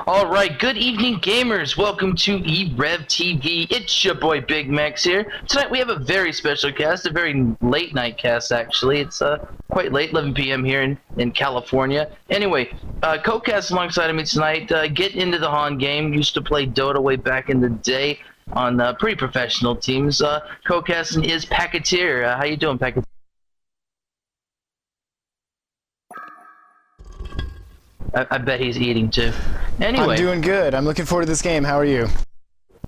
All right, good evening, gamers. Welcome to e-rev TV. It's your boy Big Max here. Tonight we have a very special cast, a very late night cast actually. It's quite late, 11 p.m. here in California. Anyway, co-cast alongside of me tonight, getting into the Han game. Used to play Dota way back in the day on pretty professional teams. Co-casting is Packeteer. How you doing, Packeteer? I bet he's eating too. Anyway, I'm doing good. I'm looking forward to this game. How are you?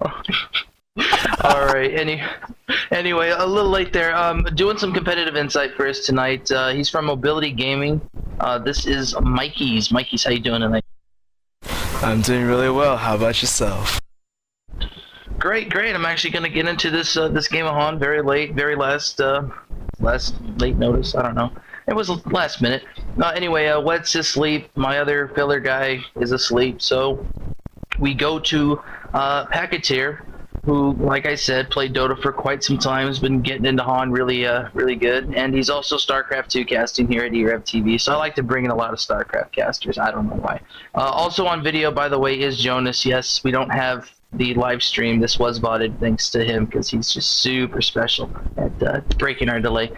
All right. Anyway, a little late there. Doing some competitive insight for us tonight. He's from Mobility Gaming. This is Mikey's. Mikey's, how you doing tonight? I'm doing really well. How about yourself? Great. I'm actually gonna get into this this game of Han very late, very last late notice. I don't know. It was last minute. Anyway, Wet's asleep. My other filler guy is asleep. So we go to Packeteer, who, like I said, played Dota for quite some time. Has been getting into Han really good. And he's also StarCraft 2 casting here at e-rev TV. So I like to bring in a lot of StarCraft casters. I don't know why. Also on video, by the way, is Jonas. Yes, we don't have the live stream. This was botted thanks to him because he's just super special at breaking our delay.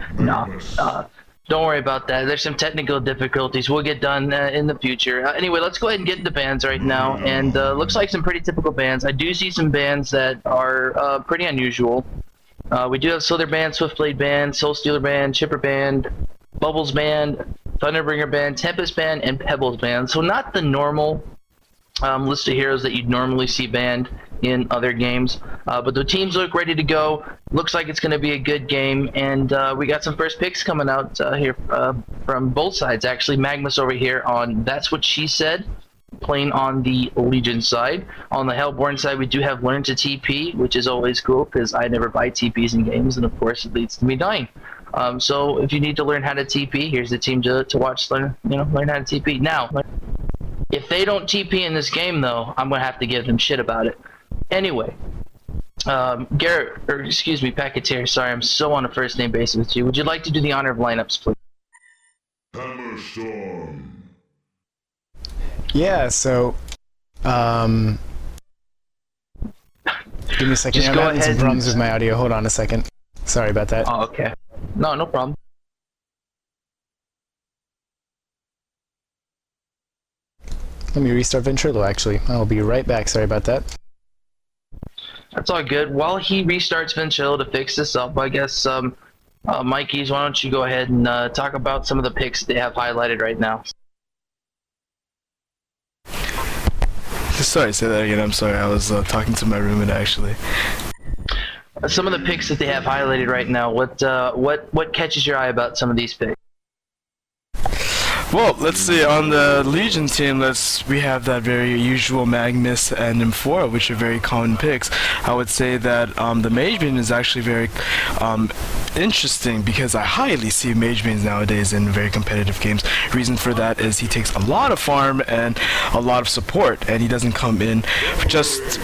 Don't worry about that. There's some technical difficulties. We'll get done in the future. Anyway, let's go ahead and get into bands right now. And looks like some pretty typical bands. I do see some bands that are pretty unusual. We do have Slither Band, Swiftblade Band, Soul Stealer Band, Chipper Band, Bubbles Band, Thunderbringer Band, Tempest Band, and Pebbles Band. So not the normal list of heroes that you'd normally see banned in other games, but the teams look ready to go. Looks like it's going to be a good game, and we got some first picks coming out here from both sides actually. Magnus over here on That's What She Said, playing on the Legion side. On the Hellborn side, we do have Learn to TP, which is always cool because I never buy TPs in games, and of course it leads to me dying. So if you need to learn how to TP, here's the team to watch. Learn how to TP. Now, if they don't TP in this game, though, I'm going to have to give them shit about it. Anyway, Garrett, or excuse me, Packeteer, sorry, I'm so on a first name basis with you. Would you like to do the honor of lineups, please? Hammerstorm. Yeah, so, give me a second. Just I'm go having some ahead problems with my audio. Hold on a second. Sorry about that. Oh, okay. No problem. Let me restart Ventrilo, actually. I'll be right back. Sorry about that. That's all good. While he restarts Ventrilo to fix this up, I guess, Mikey's, why don't you go ahead and talk about some of the picks they have highlighted right now. Sorry, say that again. I'm sorry. I was talking to my roommate actually. Some of the picks that they have highlighted right now. What catches your eye about some of these picks? Well, let's see. On the Legion team, we have that very usual Magnus and Nymphora, which are very common picks. I would say that the Mage Bane is actually very interesting because I highly see Mage Banes nowadays in very competitive games. Reason for that is he takes a lot of farm and a lot of support, and he doesn't come in just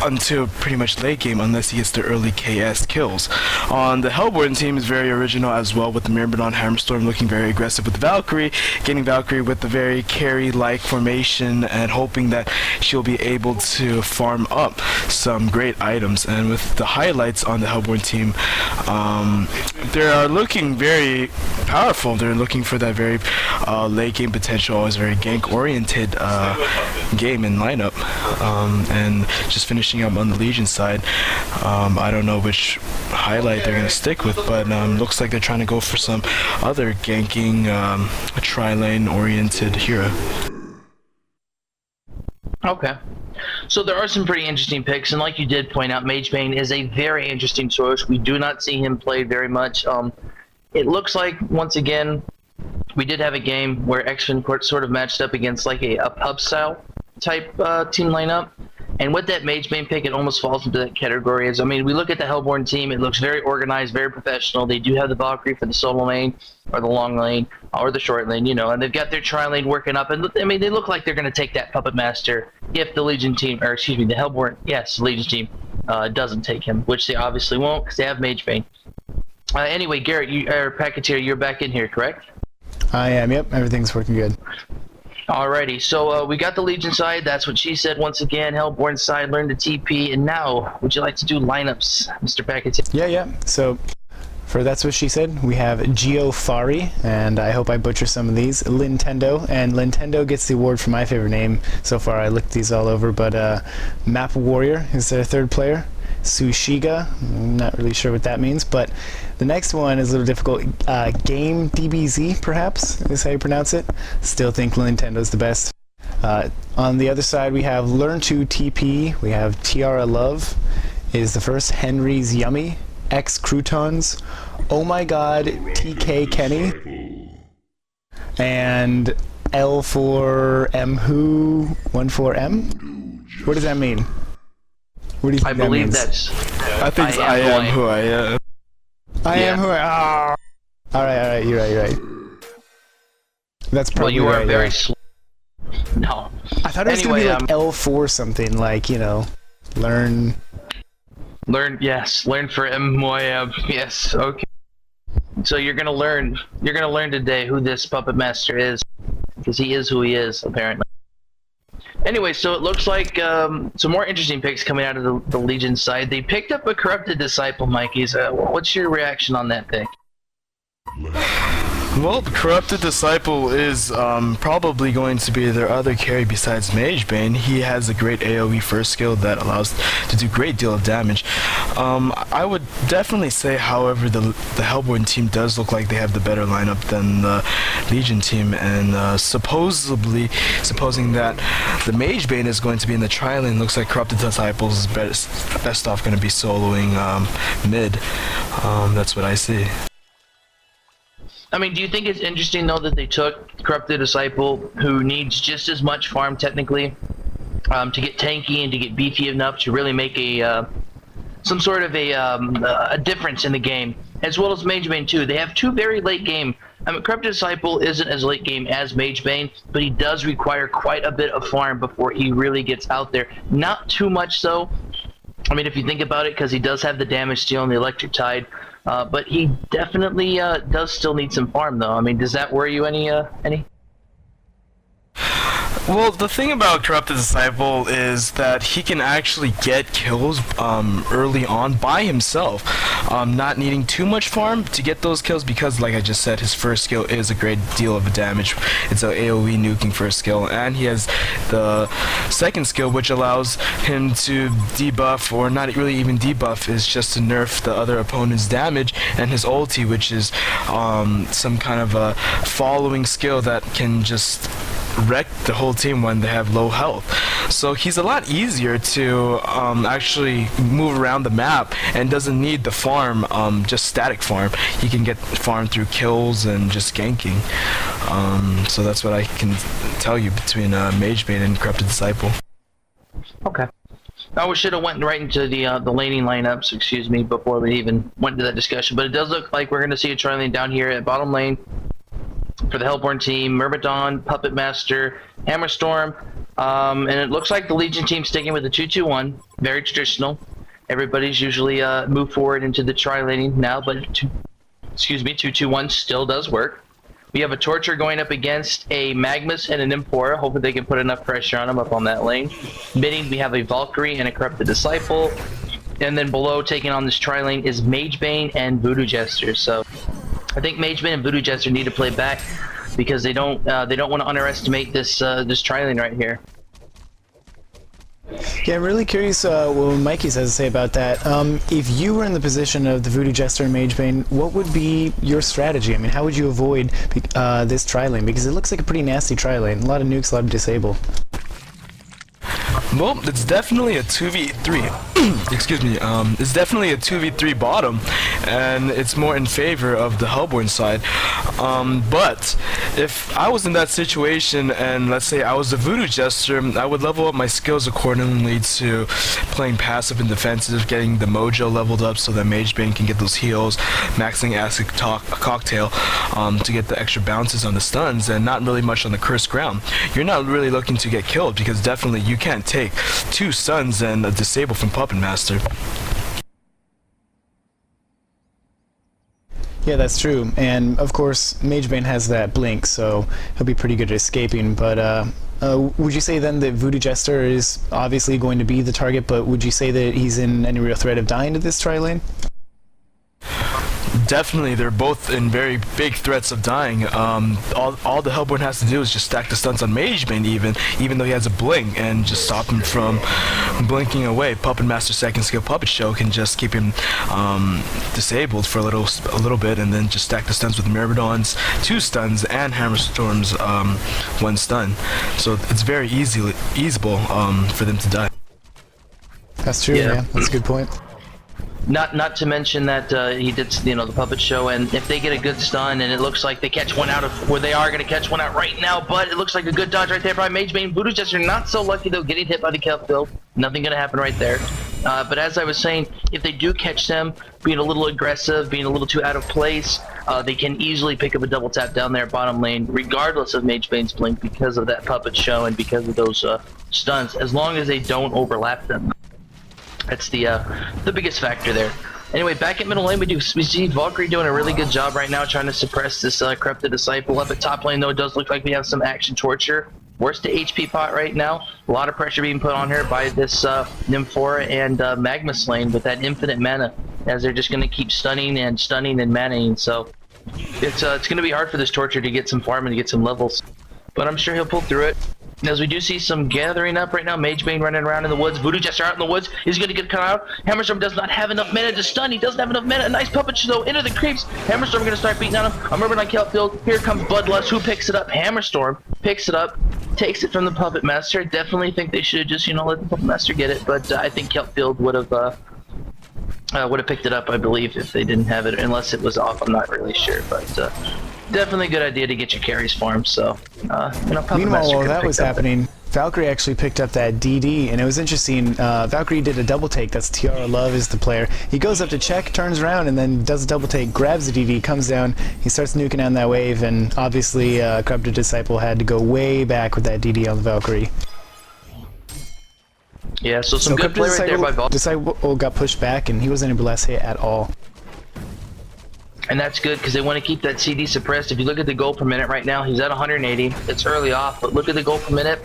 until pretty much late game unless he gets the early KS kills. On the Hellborn team is very original as well, with the Myrmidon Hammerstorm looking very aggressive with the Valkyrie, getting Valkyrie with the very carry-like formation and hoping that she'll be able to farm up some great items. And with the highlights on the Hellborn team, they are looking very powerful. They're looking for that very late game potential, always very gank oriented game and lineup, and just finishing up on the Legion side. I don't know which highlight they're going to stick with, but looks like they're trying to go for some other ganking tri-lane oriented hero. Okay. So there are some pretty interesting picks, and like you did point out, Mage Bane is a very interesting choice. We do not see him played very much. It looks like, once again, we did have a game where X-Fin sort of matched up against like a pub-style type team lineup. And with that Mage Bane pick, it almost falls into that category. I mean, we look at the Hellborn team, it looks very organized, very professional. They do have the Valkyrie for the solo lane, or the long lane, or the short lane, and they've got their tri-lane working up. And I mean, they look like they're going to take that Puppet Master if the Legion team, or excuse me, the Hellborn, yes, Legion team, doesn't take him, which they obviously won't because they have Mage Bane. Anyway, Garrett, Packeteer, you're back in here, correct? I am, yep. Everything's working good. Alrighty, so we got the Legion side. That's what she said once again. Hellborn side, learn to TP. And now, would you like to do lineups, Mr. Packett? Yeah. So, for That's What She Said, we have Geofari, and I hope I butcher some of these, Nintendo, and Nintendo gets the award for my favorite name so far. I looked these all over, but Map Warrior is their third player. Sushiga, I'm not really sure what that means, but the next one is a little difficult. Game DBZ, perhaps, is how you pronounce it. Still think Nintendo's the best. On the other side, we have Learn to TP. We have Tiara Love is the first. Henry's Yummy. X Croutons. Oh My God, TK Kenny. And L4M Who 14M? What does that mean? What do you think I that believe means? that's. I think it's I am who I am. I am Yeah. who I am. Alright, you're right. That's Well, probably you are right, very yeah. slow. No. I thought it was Anyway, gonna be like L4 something, like, you know, learn. Learn for MYM. Yes, okay. So you're gonna learn today who this puppet master is, because he is who he is, apparently. Anyway, so it looks like some more interesting picks coming out of the Legion side. They picked up a corrupted disciple, Mikey's. What's your reaction on that pick? Well, the Corrupted Disciple is probably going to be their other carry besides Magebane. He has a great AoE first skill that allows to do a great deal of damage. I would definitely say, however, the Hellborn team does look like they have the better lineup than the Legion team, and supposing that the Magebane is going to be in the tri-lane, looks like Corrupted Disciples is best off going to be soloing mid. That's what I see. I mean, do you think it's interesting, though, that they took Corrupted Disciple, who needs just as much farm, technically, to get tanky and to get beefy enough to really make some sort of a difference in the game, as well as Magebane, too. They have two very late game. I mean, Corrupted Disciple isn't as late game as Magebane, but he does require quite a bit of farm before he really gets out there. Not too much, though. I mean, if you think about it, because he does have the damage steal and the electric tide. But he definitely does still need some farm, though. I mean, does that worry you any? Well, the thing about Corrupted Disciple is that he can actually get kills early on by himself, not needing too much farm to get those kills, because, like I just said, his first skill is a great deal of damage. It's an AoE nuking first skill, and he has the second skill, which allows him to debuff, or not really even debuff, is just to nerf the other opponent's damage, and his ulti, which is some kind of a following skill that can just wreck the whole team when they have low health. So he's a lot easier to actually move around the map, and doesn't need the farm, just static farm. He can get farm through kills and just ganking. So that's what I can tell you between Magebane and Corrupted Disciple. Okay. I should have went right into the laning lineups, excuse me, before we even went into that discussion. But it does look like we're going to see a tri-lane down here at bottom lane. For the Hellborn team, Myrmidon, Puppet Master, Hammerstorm, and it looks like the Legion team sticking with the 2-2-1, very traditional. Everybody's usually moved forward into the tri-laning now, but 2-2-1 still does work. We have a Torture going up against a Magmus and an Empora. Hopefully they can put enough pressure on him up on that lane. Midding, we have a Valkyrie and a Corrupted Disciple. And then below, taking on this tri-lane, is Magebane and Voodoo Jester. So I think Magebane and Voodoo Jester need to play back, because they don't want to underestimate this this tri-lane right here. Yeah, I'm really curious what Mikey has to say about that. If you were in the position of the Voodoo Jester and Magebane, what would be your strategy? I mean, how would you avoid this tri-lane? Because it looks like a pretty nasty tri-lane. A lot of nukes, a lot of disable. Well, it's definitely a 2v3. Excuse me. It's definitely a 2v3 bottom, and it's more in favor of the Hellborn side. But if I was in that situation, and let's say I was the Voodoo Jester, I would level up my skills accordingly to playing passive and defensive, getting the mojo leveled up so that Magebane can get those heals, maxing Acid Cocktail to get the extra bounces on the stuns, and not really much on the cursed ground. You're not really looking to get killed, because definitely you can't take 2 stuns and a disable from Puppet Master. Yeah, that's true. And of course, Magebane has that blink, so he'll be pretty good at escaping. But would you say then that Voodoo Jester is obviously going to be the target, but would you say that he's in any real threat of dying to this tri lane? Definitely, they're both in very big threats of dying. All the Hellborn has to do is just stack the stunts on Magebane, even though he has a blink, and just stop him from blinking away. Puppet Master second skill Puppet Show can just keep him disabled for a little bit, and then just stack the stuns with Myrmidon's 2 stuns and Hammerstorm's 1 stun. So it's very easable for them to die. That's true, Yeah. man. That's a good point. Not to mention that he did, the Puppet Show, and if they get a good stun, and it looks like they catch one out of where they are going to catch one out right now, but it looks like a good dodge right there by Magebane. Voodoo Jester not so lucky though, getting hit by the Kelp Build. Nothing going to happen right there. But as I was saying, if they do catch them being a little aggressive, being a little too out of place, they can easily pick up a double tap down there bottom lane, regardless of Magebane's blink, because of that Puppet Show and because of those stuns, as long as they don't overlap them. That's the biggest factor there. Anyway, back at middle lane, we see Valkyrie doing a really good job right now trying to suppress this Corrupted Disciple. Up at top lane, though, it does look like we have some action torture. Worst to HP pot right now. A lot of pressure being put on her by this Nymphora and Magma lane with that infinite mana, as they're just going to keep stunning and manaing. So it's going to be hard for this torture to get some farm and to get some levels. But I'm sure he'll pull through it. As we do see some gathering up right now, Magebane running around in the woods, Voodoo Jester out in the woods, is going to get cut out. Hammerstorm does not have enough mana to stun, he doesn't have enough mana, a nice Puppet Show into the creeps. Hammerstorm going to start beating on him. I'm remembering on Kelp Field, here comes Bloodlust, who picks it up? Hammerstorm picks it up, takes it from the Puppet Master. Definitely think they should just, let the Puppet Master get it, but I think Kelp Field would have picked it up, I believe, if they didn't have it, unless it was off, I'm not really sure, but definitely a good idea to get your carries farmed, so, Puppet Meanwhile, Master while that was happening, Valkyrie actually picked up that DD, and it was interesting. Valkyrie did a double take. That's Tiara Love is the player. He goes up to check, turns around, and then does a double take, grabs the DD, comes down, he starts nuking on that wave, and obviously Corrupted Disciple had to go way back with that DD on the Valkyrie. Yeah, so some good play right there by Valkyrie. Disciple got pushed back, and he wasn't able to last hit at all. And that's good because they want to keep that CD suppressed. If you look at the gold per minute right now, he's at 180. It's early off, but look at the gold per minute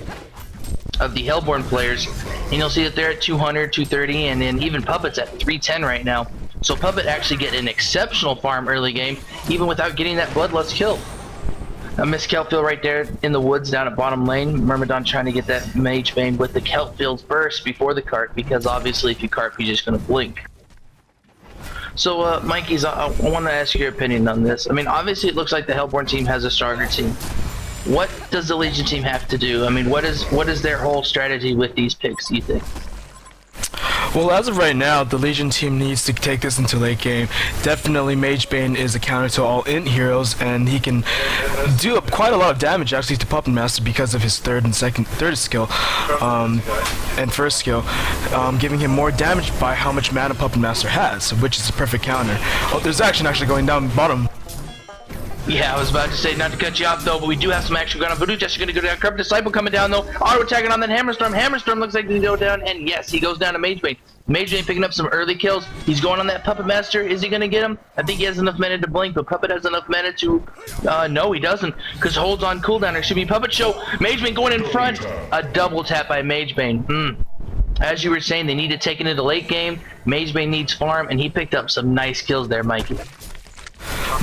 of the Hellborn players, and you'll see that they're at 200, 230, and then even Puppet's at 310 right now. So Puppet actually get an exceptional farm early game, even without getting that Bloodlust kill. A missed Kelpfield right there in the woods down at bottom lane. Myrmidon trying to get that Magebane with the Kelpfield first before the cart, because obviously if you cart, you're just going to blink. So, Mikey's, I want to ask your opinion on this. I mean, obviously it looks like the Hellborn team has a stronger team. What does the Legion team have to do? I mean, what is their whole strategy with these picks, do you think? Well, as of right now, the Legion team needs to take this into late game. Definitely Magebane is a counter to all int heroes, and he can do quite a lot of damage actually to Puppet Master because of his third skill and first skill, giving him more damage by how much mana Puppet Master has, which is a perfect counter. Oh, there's action actually going down bottom. Yeah, I was about to say, not to cut you off though, but we do have some action going on. Voodoo Jester going to go down. Corrupt Disciple coming down though. Auto attacking on that Hammerstorm. Hammerstorm looks like he can go down, and yes, he goes down to Magebane. Magebane picking up some early kills. He's going on that Puppet Master. Is he going to get him? I think he has enough mana to blink, but Puppet has enough mana to... no, he doesn't, because holds on cooldown. It should be Puppet Show. Magebane going in front. A double tap by Magebane. As you were saying, they need to take it into late game. Magebane needs farm, and he picked up some nice kills there, Mikey.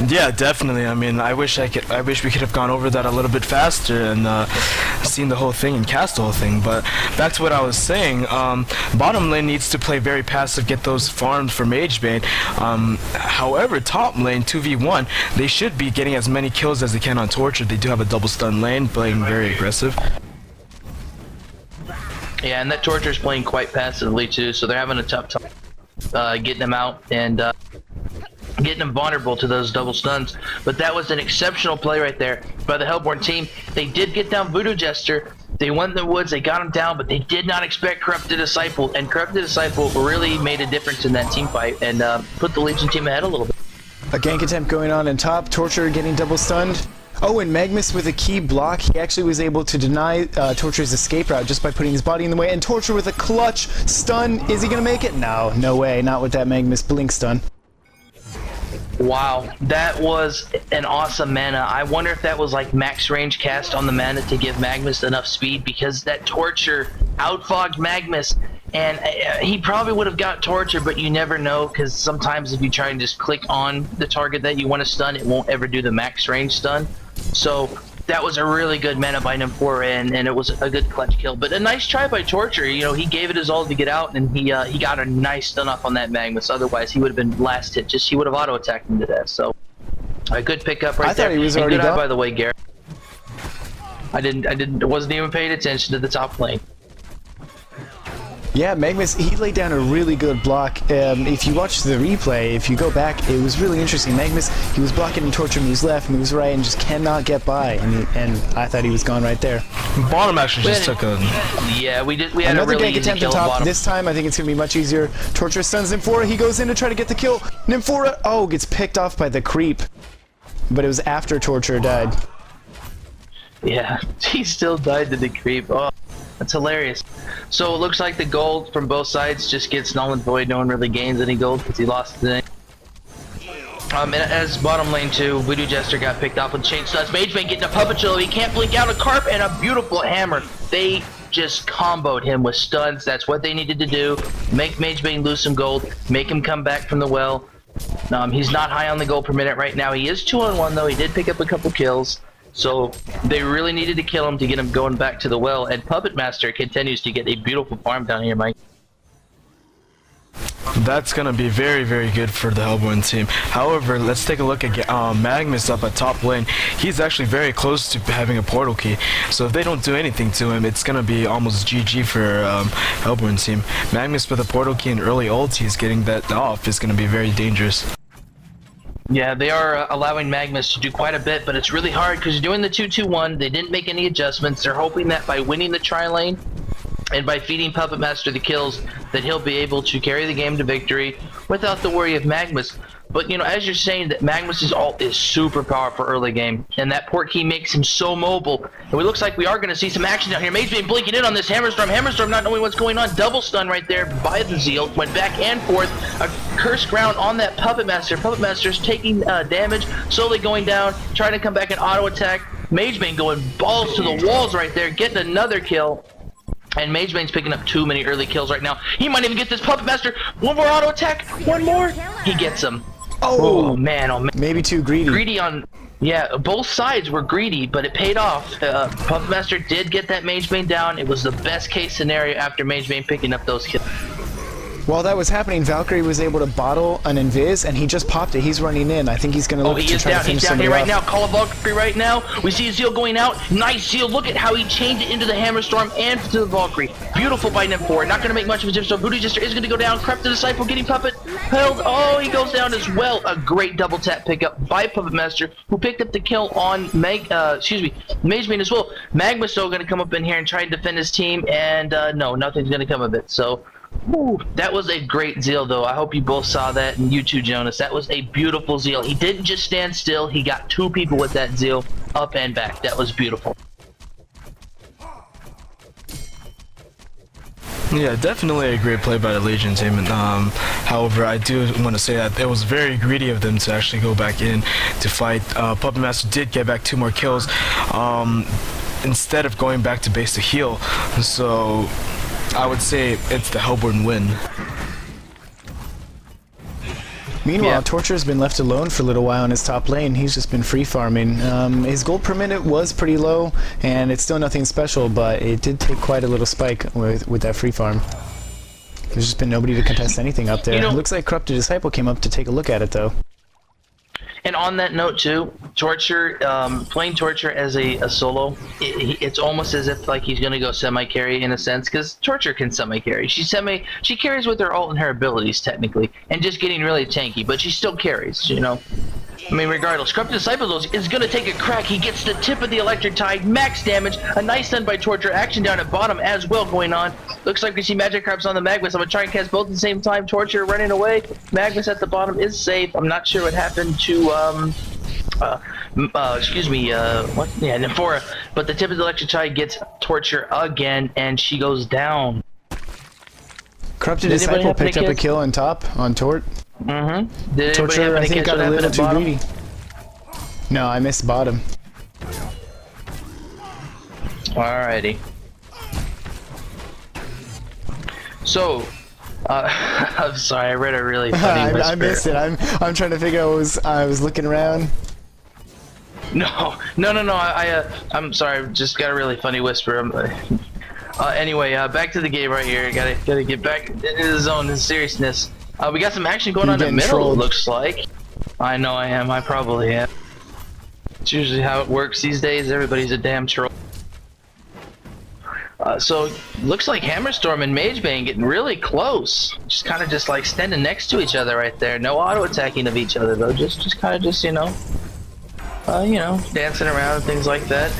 Yeah, definitely. I mean, I wish we could have gone over that a little bit faster and seen the whole thing and cast the whole thing. But back to what I was saying, bottom lane needs to play very passive, get those farms for Magebane. However, top lane 2v1, they should be getting as many kills as they can on Torture. They do have a double stun lane, playing very aggressive. Yeah, and that Torture's playing quite passively too, so they're having a tough time getting them out and getting them vulnerable to those double stuns. But that was an exceptional play right there by the Hellborn team. They did get down Voodoo Jester. They went in the woods, they got him down, but they did not expect Corrupted Disciple, and Corrupted Disciple really made a difference in that team fight and put the Legion team ahead a little bit. A gank attempt going on top, Torture getting double stunned. Oh, and Magnus with a key block, he actually was able to deny Torture's escape route just by putting his body in the way, and Torture with a clutch stun. Is he gonna make it? No way, not with that Magnus blink stun. Wow, that was an awesome mana. I wonder if that was like max range cast on the mana to give Magnus enough speed, because that Torture outfogged Magnus, and he probably would have got Torture, but you never know, because sometimes if you try and just click on the target that you want to stun, it won't ever do the max range stun. So that was a really good mana by Nymphora, and it was a good clutch kill. But a nice try by Torture. You know, he gave it his all to get out, and he got a nice stun off on that Magnus. Otherwise, he would have been last hit. He would have auto attacked him to death. So a good pickup right there. I thought he was and already good eye, gone. by the way, Garrett. Wasn't even paying attention to the top lane. Yeah, Magnus, he laid down a really good block. If you watch the replay, if you go back, it was really interesting. Magnus, he was blocking and Torture moves left, moves right, and just cannot get by. And I thought he was gone right there. Bottom actually just took a... Yeah, we had Another a really gank easy attempt kill on top. bottom. This time, I think it's going to be much easier. Torture stuns Nymphora. He goes in to try to get the kill. Nymphora, oh, gets picked off by the creep. But it was after Torture died. Yeah, he still died to the creep. Oh, that's hilarious. So it looks like the gold from both sides just gets null and void. No one really gains any gold because he lost the thing. And as bottom lane 2, Voodoo Jester got picked off with chain stuns. Magebane getting a puppet chill. He can't blink out a carp and a beautiful hammer. They just comboed him with stuns. That's what they needed to do. Make Magebane lose some gold. Make him come back from the well. He's not high on the gold per minute right now. He is 2-on-1 though. He did pick up a couple kills. So they really needed to kill him to get him going back to the well. And Puppet Master continues to get a beautiful farm down here, Mike. That's going to be very, very good for the Hellborn team. However, let's take a look at Magnus up at top lane. He's actually very close to having a portal key. So if they don't do anything to him, it's going to be almost GG for Hellborn team. Magnus with a portal key and early ultis getting that off is going to be very dangerous. Yeah, they are allowing Magnus to do quite a bit, but it's really hard because you're doing the 2-2-1. They didn't make any adjustments. They're hoping that by winning the tri-lane and by feeding Puppet Master the kills, that he'll be able to carry the game to victory without the worry of Magnus. But, you know, as you're saying, that Magnus's ult is super powerful early game, and that port key makes him so mobile. And it looks like we are going to see some action down here. Magebane blinking in on this Hammerstorm. Hammerstorm not knowing what's going on. Double stun right there by the Zeal. Went back and forth. A cursed ground on that Puppet Master. Puppet Master's taking damage, slowly going down, trying to come back and auto attack. Magebane going balls to the walls right there, getting another kill. And Magebane's picking up too many early kills right now. He might even get this Puppet Master. One more auto attack. One more. He gets him. Oh man, oh man. Maybe too greedy. Greedy on... Yeah, both sides were greedy, but it paid off. Puppet Master did get that Magebane down. It was the best case scenario after Magebane picking up those kills. While that was happening, Valkyrie was able to bottle an invis, and he just popped it. He's running in. I think he's going to look to try to finish He's down somebody here right off. now. Call of Valkyrie right now. We see Zeal going out. Nice Zeal. Look at how he changed it into the Hammerstorm and to the Valkyrie. Beautiful by Nymphora. Not going to make much of a difference. So Voodoo Jester is going to go down. Crept the Disciple getting Puppet held. Oh, he goes down as well. A great double tap pickup by Puppet Master, who picked up the kill on Magebane as well. Magma's still going to come up in here and try and defend his team, and no, nothing's going to come of it. So... Ooh, that was a great Zeal, though. I hope you both saw that, and you too, Jonas. That was a beautiful Zeal. He didn't just stand still. He got two people with that Zeal up and back. That was beautiful. Yeah, definitely a great play by the Legion team. And, however, I do want to say that it was very greedy of them to actually go back in to fight. Puppet Master did get back 2 more kills instead of going back to base to heal. So... I would say it's the Hellborn win. Meanwhile, Torture's been left alone for a little while in his top lane. He's just been free farming. His gold per minute was pretty low, and it's still nothing special, but it did take quite a little spike with that free farm. There's just been nobody to contest anything up there. You know, it looks like Corrupted Disciple came up to take a look at it, though. And on that note too, Torture, playing Torture as a solo, it's almost as if like he's gonna go semi-carry in a sense, because Torture can semi-carry. She carries with her ult and her abilities technically, and just getting really tanky, but she still carries, you know. I mean, regardless, Corrupted Disciple is going to take a crack. He gets the tip of the Electric Tide, max damage, a nice stun by Torture, action down at bottom as well going on. Looks like we see Magic Carps on the Magnus. I'm going to try and cast both at the same time. Torture running away. Magnus at the bottom is safe. I'm not sure what happened to, Nymphora. But the tip of the Electric Tide gets Torture again, and she goes down. Corrupted Disciple picked up a kill on top, on Tort. Did anybody have Torture, I any think, catch got what a little happened at too bottom? greedy. No, I missed bottom. Alrighty. So, I'm sorry, I read a really funny whisper. I missed it. I'm trying to figure out. I was looking around. No. I'm sorry. Just got a really funny whisper. Anyway, back to the game right here. Gotta get back into the zone, the seriousness. We got some action going You're on in the getting middle. trolled. It looks like. I know I am. I probably am. It's usually how it works these days. Everybody's a damn troll. So looks like Hammerstorm and Magebane getting really close. Just kind of just like standing next to each other right there. No auto attacking of each other though. Just kind of just you know, dancing around and things like that.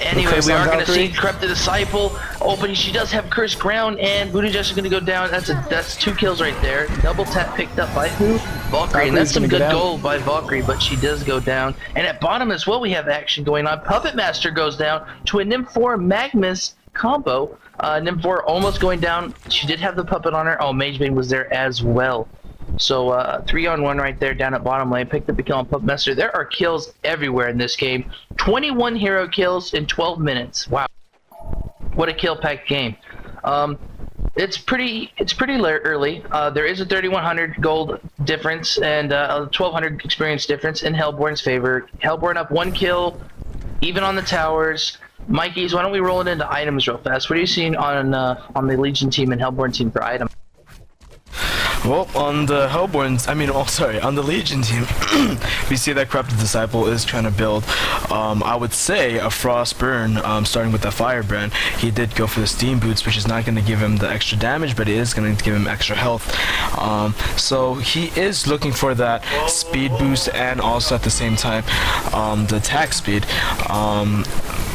Anyway, we are going to see Corrupted Disciple open. She does have Cursed Ground, and Voodoo Jester is going to go down. That's 2 kills right there. Double tap picked up by who? Valkyrie, and that's some good gold by Valkyrie, but she does go down. And at bottom as well, we have action going on. Puppet Master goes down to a Nymphora Magnus combo. Nymphora almost going down. She did have the puppet on her. Oh, Magebane was there as well. So 3-on-1 right there down at bottom lane. Picked up a kill on Puppet Master. There are kills everywhere in this game. 21 hero kills in 12 minutes. Wow, what a kill-packed game. It's pretty early. There is a 3,100 gold difference and a 1,200 experience difference in Hellborn's favor. Hellborn up 1 kill, even on the towers. Mikey's, why don't we roll it into items real fast? What are you seeing on the Legion team and Hellborn team for items? Well, on the on the Legion team, we see that Corrupted Disciple is trying to build, I would say, a Frost Burn, starting with the Firebrand. He did go for the Steam Boots, which is not going to give him the extra damage, but it is going to give him extra health. So he is looking for that speed boost and also at the same time, the attack speed.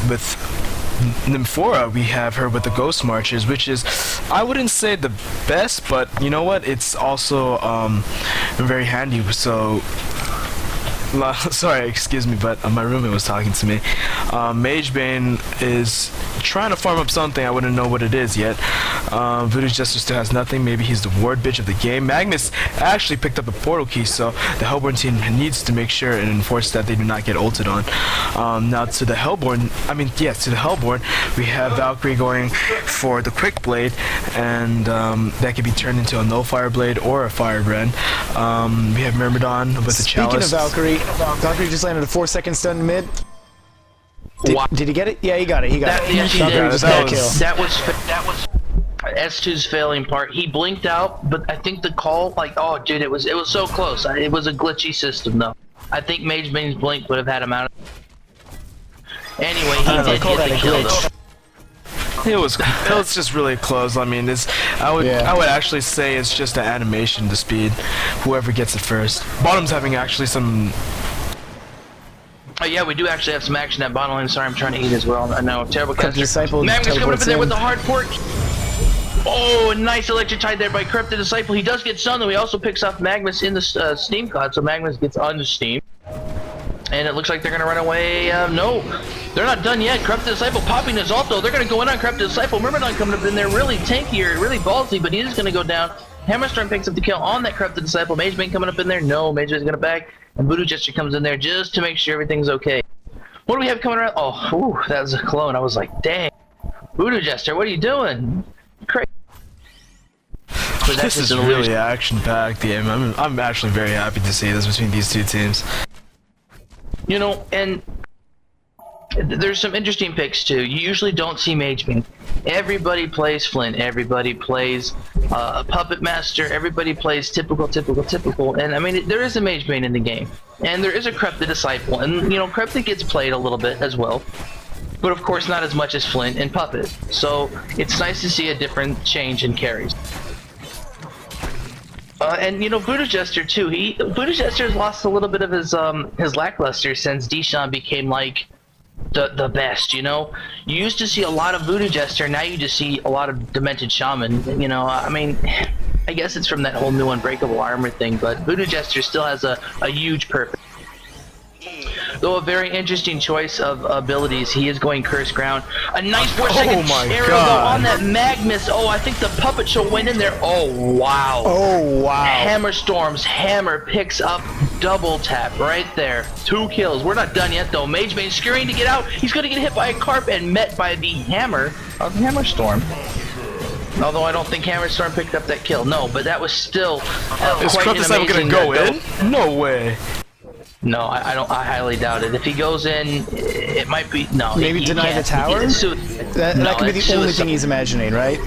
With Nymphora, we have her with the Ghost Marches, which is, I wouldn't say the best, but you know what, it's also very handy. So sorry, excuse me, but my roommate was talking to me. Magebane is trying to farm up something. I wouldn't know what it is yet. Voodoo Jester still has nothing. Maybe he's the ward bitch of the game. Magnus actually picked up a portal key, so the Hellborn team needs to make sure and enforce that they do not get ulted on. Now to the Hellborn, to the Hellborn, we have Valkyrie going for the Quick Blade, and that can be turned into a Nullfire Blade or a Firebrand. We have Myrmidon with the Chalice. Speaking of Valkyrie just landed a 4-second stun mid. Did he get it? Yeah, he got it. He got it. Yes, he Valkyrie did. just got a kill. That was S2's failing part. He blinked out, but I think the call, oh dude, it was so close. It was a glitchy system though. I think Magebane's blink would have had him out. Anyway, he did get the kill though. It was just really close. I mean, I would actually say it's just an animation to speed. Whoever gets it first. Bottom's having actually some. Oh yeah, we do actually have some action at bottom lane. Sorry, I'm trying to eat as well. I know, terrible caster. Disciple Magnus coming up in there with the teleports hard port. Oh, nice electrified there by Corrupted Disciple. He does get stunned, though. He also picks off Magnus in the Steam card, so Magnus gets on the Steam. And it looks like they're going to run away. No, they're not done yet. Corrupted Disciple popping his ult, though. They're going to go in on Corrupted Disciple. Myrmidon coming up in there, really tanky or really ballsy, but he is going to go down. Hammerstorm picks up the kill on that Corrupted Disciple. Magebane coming up in there. No, Magebane's going to back. And Voodoo Jester comes in there just to make sure everything's okay. What do we have coming around? Oh, whew, that was a clone. I was like, dang. Voodoo Jester, what are you doing? Crazy. This is really action-packed game. I'm actually very happy to see this between these two teams. You know, and there's some interesting picks too. You usually don't see Magebane. Everybody plays Flint. Everybody plays Puppet Master. Everybody plays typical. And I mean, there is a Magebane in the game, and there is a Corrupted Disciple, and you know, Corrupted gets played a little bit as well, but of course not as much as Flint and Puppet. So it's nice to see a different change in carries. And you know, Voodoo Jester too. Voodoo Jester has lost a little bit of his lackluster since Deshawn became like the best. You know, you used to see a lot of Voodoo Jester, now you just see a lot of Demented Shaman. You know, I mean, I guess it's from that whole new Unbreakable Armor thing, but Voodoo Jester still has a huge purpose. Though a very interesting choice of abilities. He is going Curse Ground. A nice 4-second my arrow though God. on that Magnus. Oh, I think the Puppet Show went in there. Oh, wow. Oh, wow. Hammer Storm's hammer picks up double tap right there. 2 kills. We're not done yet though. Mage Bane scurrying to get out. He's going to get hit by a carp and met by the hammer of Hammer Storm. Although I don't think Hammer Storm picked up that kill. No, but that was still Is quite an Krupus ever amazing gonna go in? No way. No, I don't. I highly doubt it. If he goes in, it might be no. Maybe he deny the can't. tower? That could be the only thing he's imagining, right?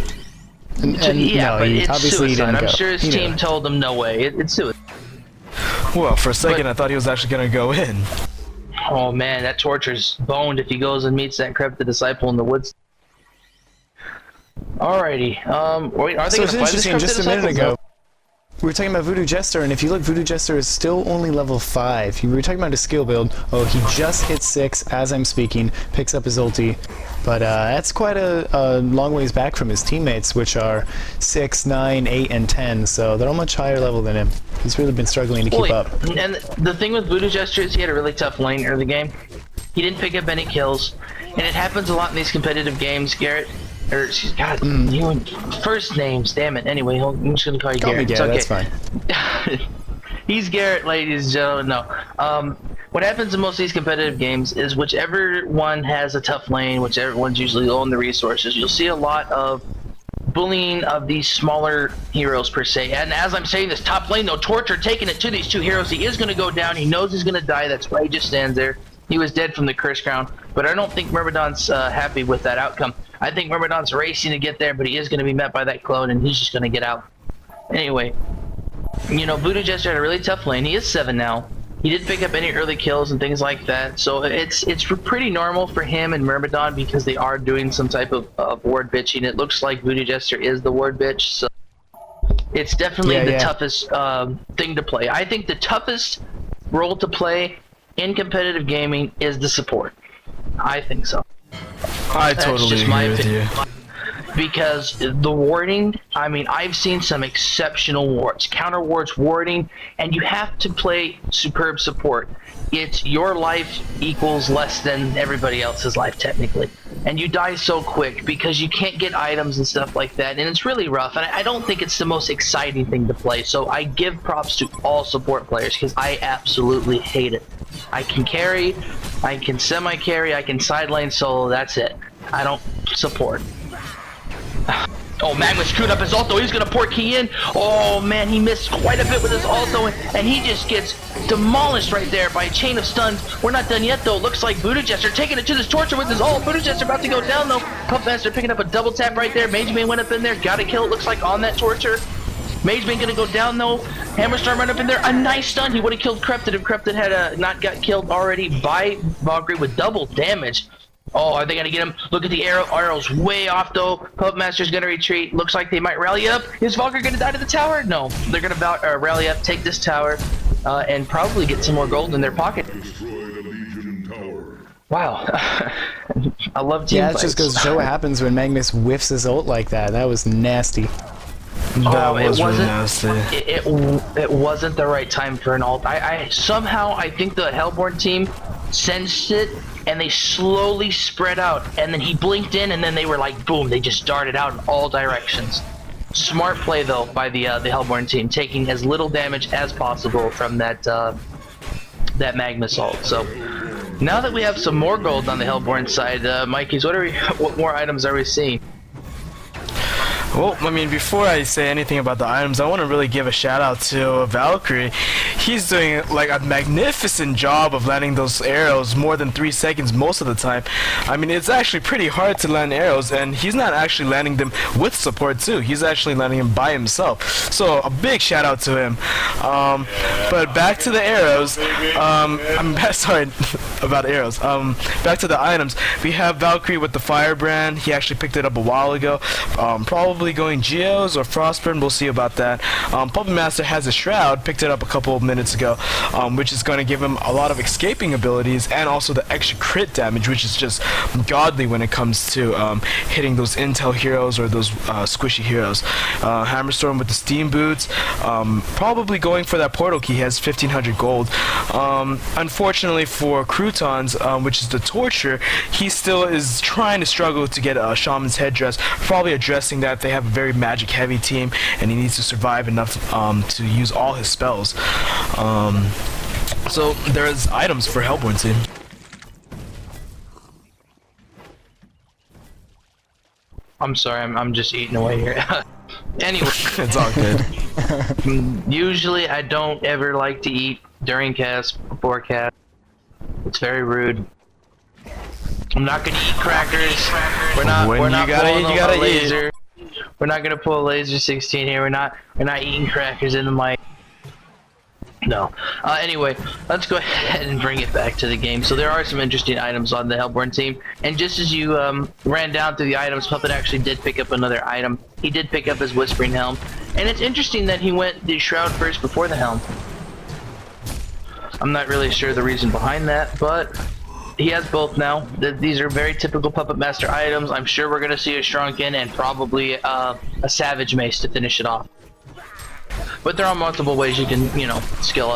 And Yeah, no, but he it's obviously suicide. didn't I'm go. sure his He knew team it. told him no way. It's suicide. Well, for a second I thought he was actually gonna go in. Oh man, that torture's boned if he goes and meets that Cryptid Disciple in the woods. Alrighty. Wait, are they So gonna it's fight this interesting, Cryptid just a minute Disciple? ago, we were talking about Voodoo Jester, and if you look, Voodoo Jester is still only level 5. We were talking about his skill build. Oh, he just hit 6 as I'm speaking, picks up his ulti. But that's quite a long ways back from his teammates, which are 6, 9, 8, and 10, so they're all much higher level than him. He's really been struggling to keep up. And the thing with Voodoo Jester is he had a really tough lane early game. He didn't pick up any kills, and it happens a lot in these competitive games, Garrett. Or, God, you and first names, damn it. Anyway, I'm just gonna call you Call me Garrett. Garrett, that's fine. He's Garrett, ladies and gentlemen. No. What happens in most of these competitive games is whichever one has a tough lane, whichever one's usually low on the resources, you'll see a lot of bullying of these smaller heroes per se. And as I'm saying this, top lane though, Torture taking it to these 2 heroes. He is going to go down. He knows he's going to die. That's why he just stands there. He was dead from the Curse Ground. But I don't think Myrmidon's happy with that outcome. I think Myrmidon's racing to get there, but he is going to be met by that clone, and he's just going to get out. Anyway, you know, Voodoo Jester had a really tough lane. He is 7 now. He didn't pick up any early kills and things like that, so it's pretty normal for him and Myrmidon because they are doing some type of ward bitching. It looks like Voodoo Jester is the ward bitch, so it's definitely the toughest thing to play. I think the toughest role to play in competitive gaming is the support. I think so. I That's totally just my agree with you. opinion. Because the warding, I mean, I've seen some exceptional wards, counter wards, warding, and you have to play superb support. It's your life equals less than everybody else's life, technically. And you die so quick because you can't get items and stuff like that, and it's really rough. And I don't think it's the most exciting thing to play, so I give props to all support players because I absolutely hate it. I can carry, I can semi-carry, I can side lane solo, that's it. I don't support. Oh, Magma screwed up his ulto. He's gonna port key in. Oh man, he missed quite a bit with his ulto, and he just gets demolished right there by a chain of stuns. We're not done yet though. Looks like Voodoo Jester taking it to this Torture with his ult. Voodoo Jester about to go down though. Pumpmaster picking up a double tap right there. Mage Bane went up in there, got a kill. It looks like on that Torture. Mage Bane gonna go down though. Hammerstorm right up in there. A nice stun. He would have killed Cryptid if Cryptid had not got killed already by Valkyrie with double damage. Oh, are they gonna get him? Look at the arrow. Arrow's way off though. Pumpmaster's gonna retreat. Looks like they might rally up. Is Valkyrie gonna die to the tower? No. They're gonna rally up, take this tower, and probably get some more gold in their pocket. Wow. I love team Yeah, it fights. just goes to show what happens when Magnus whiffs his ult like that. That was nasty. That it was really wasn't. nasty. It wasn't the right time for an ult. I somehow I think the Hellborn team sensed it and they slowly spread out. And then he blinked in, and then they were like, boom! They just darted out in all directions. Smart play though by the Hellborn team, taking as little damage as possible from that that Magnus ult. So now that we have some more gold on the Hellborn side, Mikey's, what more items are we seeing? Well, I mean, before I say anything about the items, I want to really give a shout out to Valkyrie. He's doing like a magnificent job of landing those arrows more than 3 seconds most of the time. I mean, it's actually pretty hard to land arrows, and he's not actually landing them with support too. He's actually landing them by himself. So a big shout out to him. But back to the arrows. I'm sorry about arrows. Back to the items. We have Valkyrie with the Firebrand. He actually picked it up a while ago. Probably probably going Geos or Frostburn. We'll see about that. Puppet Master has a Shroud, picked it up a couple of minutes ago, which is going to give him a lot of escaping abilities and also the extra crit damage, which is just godly when it comes to hitting those intel heroes or those squishy heroes. Hammerstorm with the Steam Boots, probably going for that portal key. He has 1500 gold. Unfortunately for Croutons, which is the Torture, he still is trying to struggle to get a Shaman's Headdress, probably addressing that they have a very magic heavy team and he needs to survive enough to use all his spells. So there's items for Hellborn team. I'm sorry, I'm just eating away here. Anyway, It's all good. usually I don't ever like to eat during cast, before cast. It's very rude. I'm not gonna eat crackers. We're not. When we're you not gotta pulling eat, you a gotta eat. laser. We're not gonna pull a laser 16 here. We're not eating crackers in the mic. No. Anyway, let's go ahead and bring it back to the game. So there are some interesting items on the Hellborn team, and just as you ran down through the items, Puppet actually did pick up another item. He did pick up his Whispering Helm, and it's interesting that he went the Shroud first before the Helm. I'm not really sure the reason behind that, but he has both now. These are very typical Puppet Master items. I'm sure we're going to see a Shrunken and probably a Savage Mace to finish it off. But there are multiple ways you can, you know, skill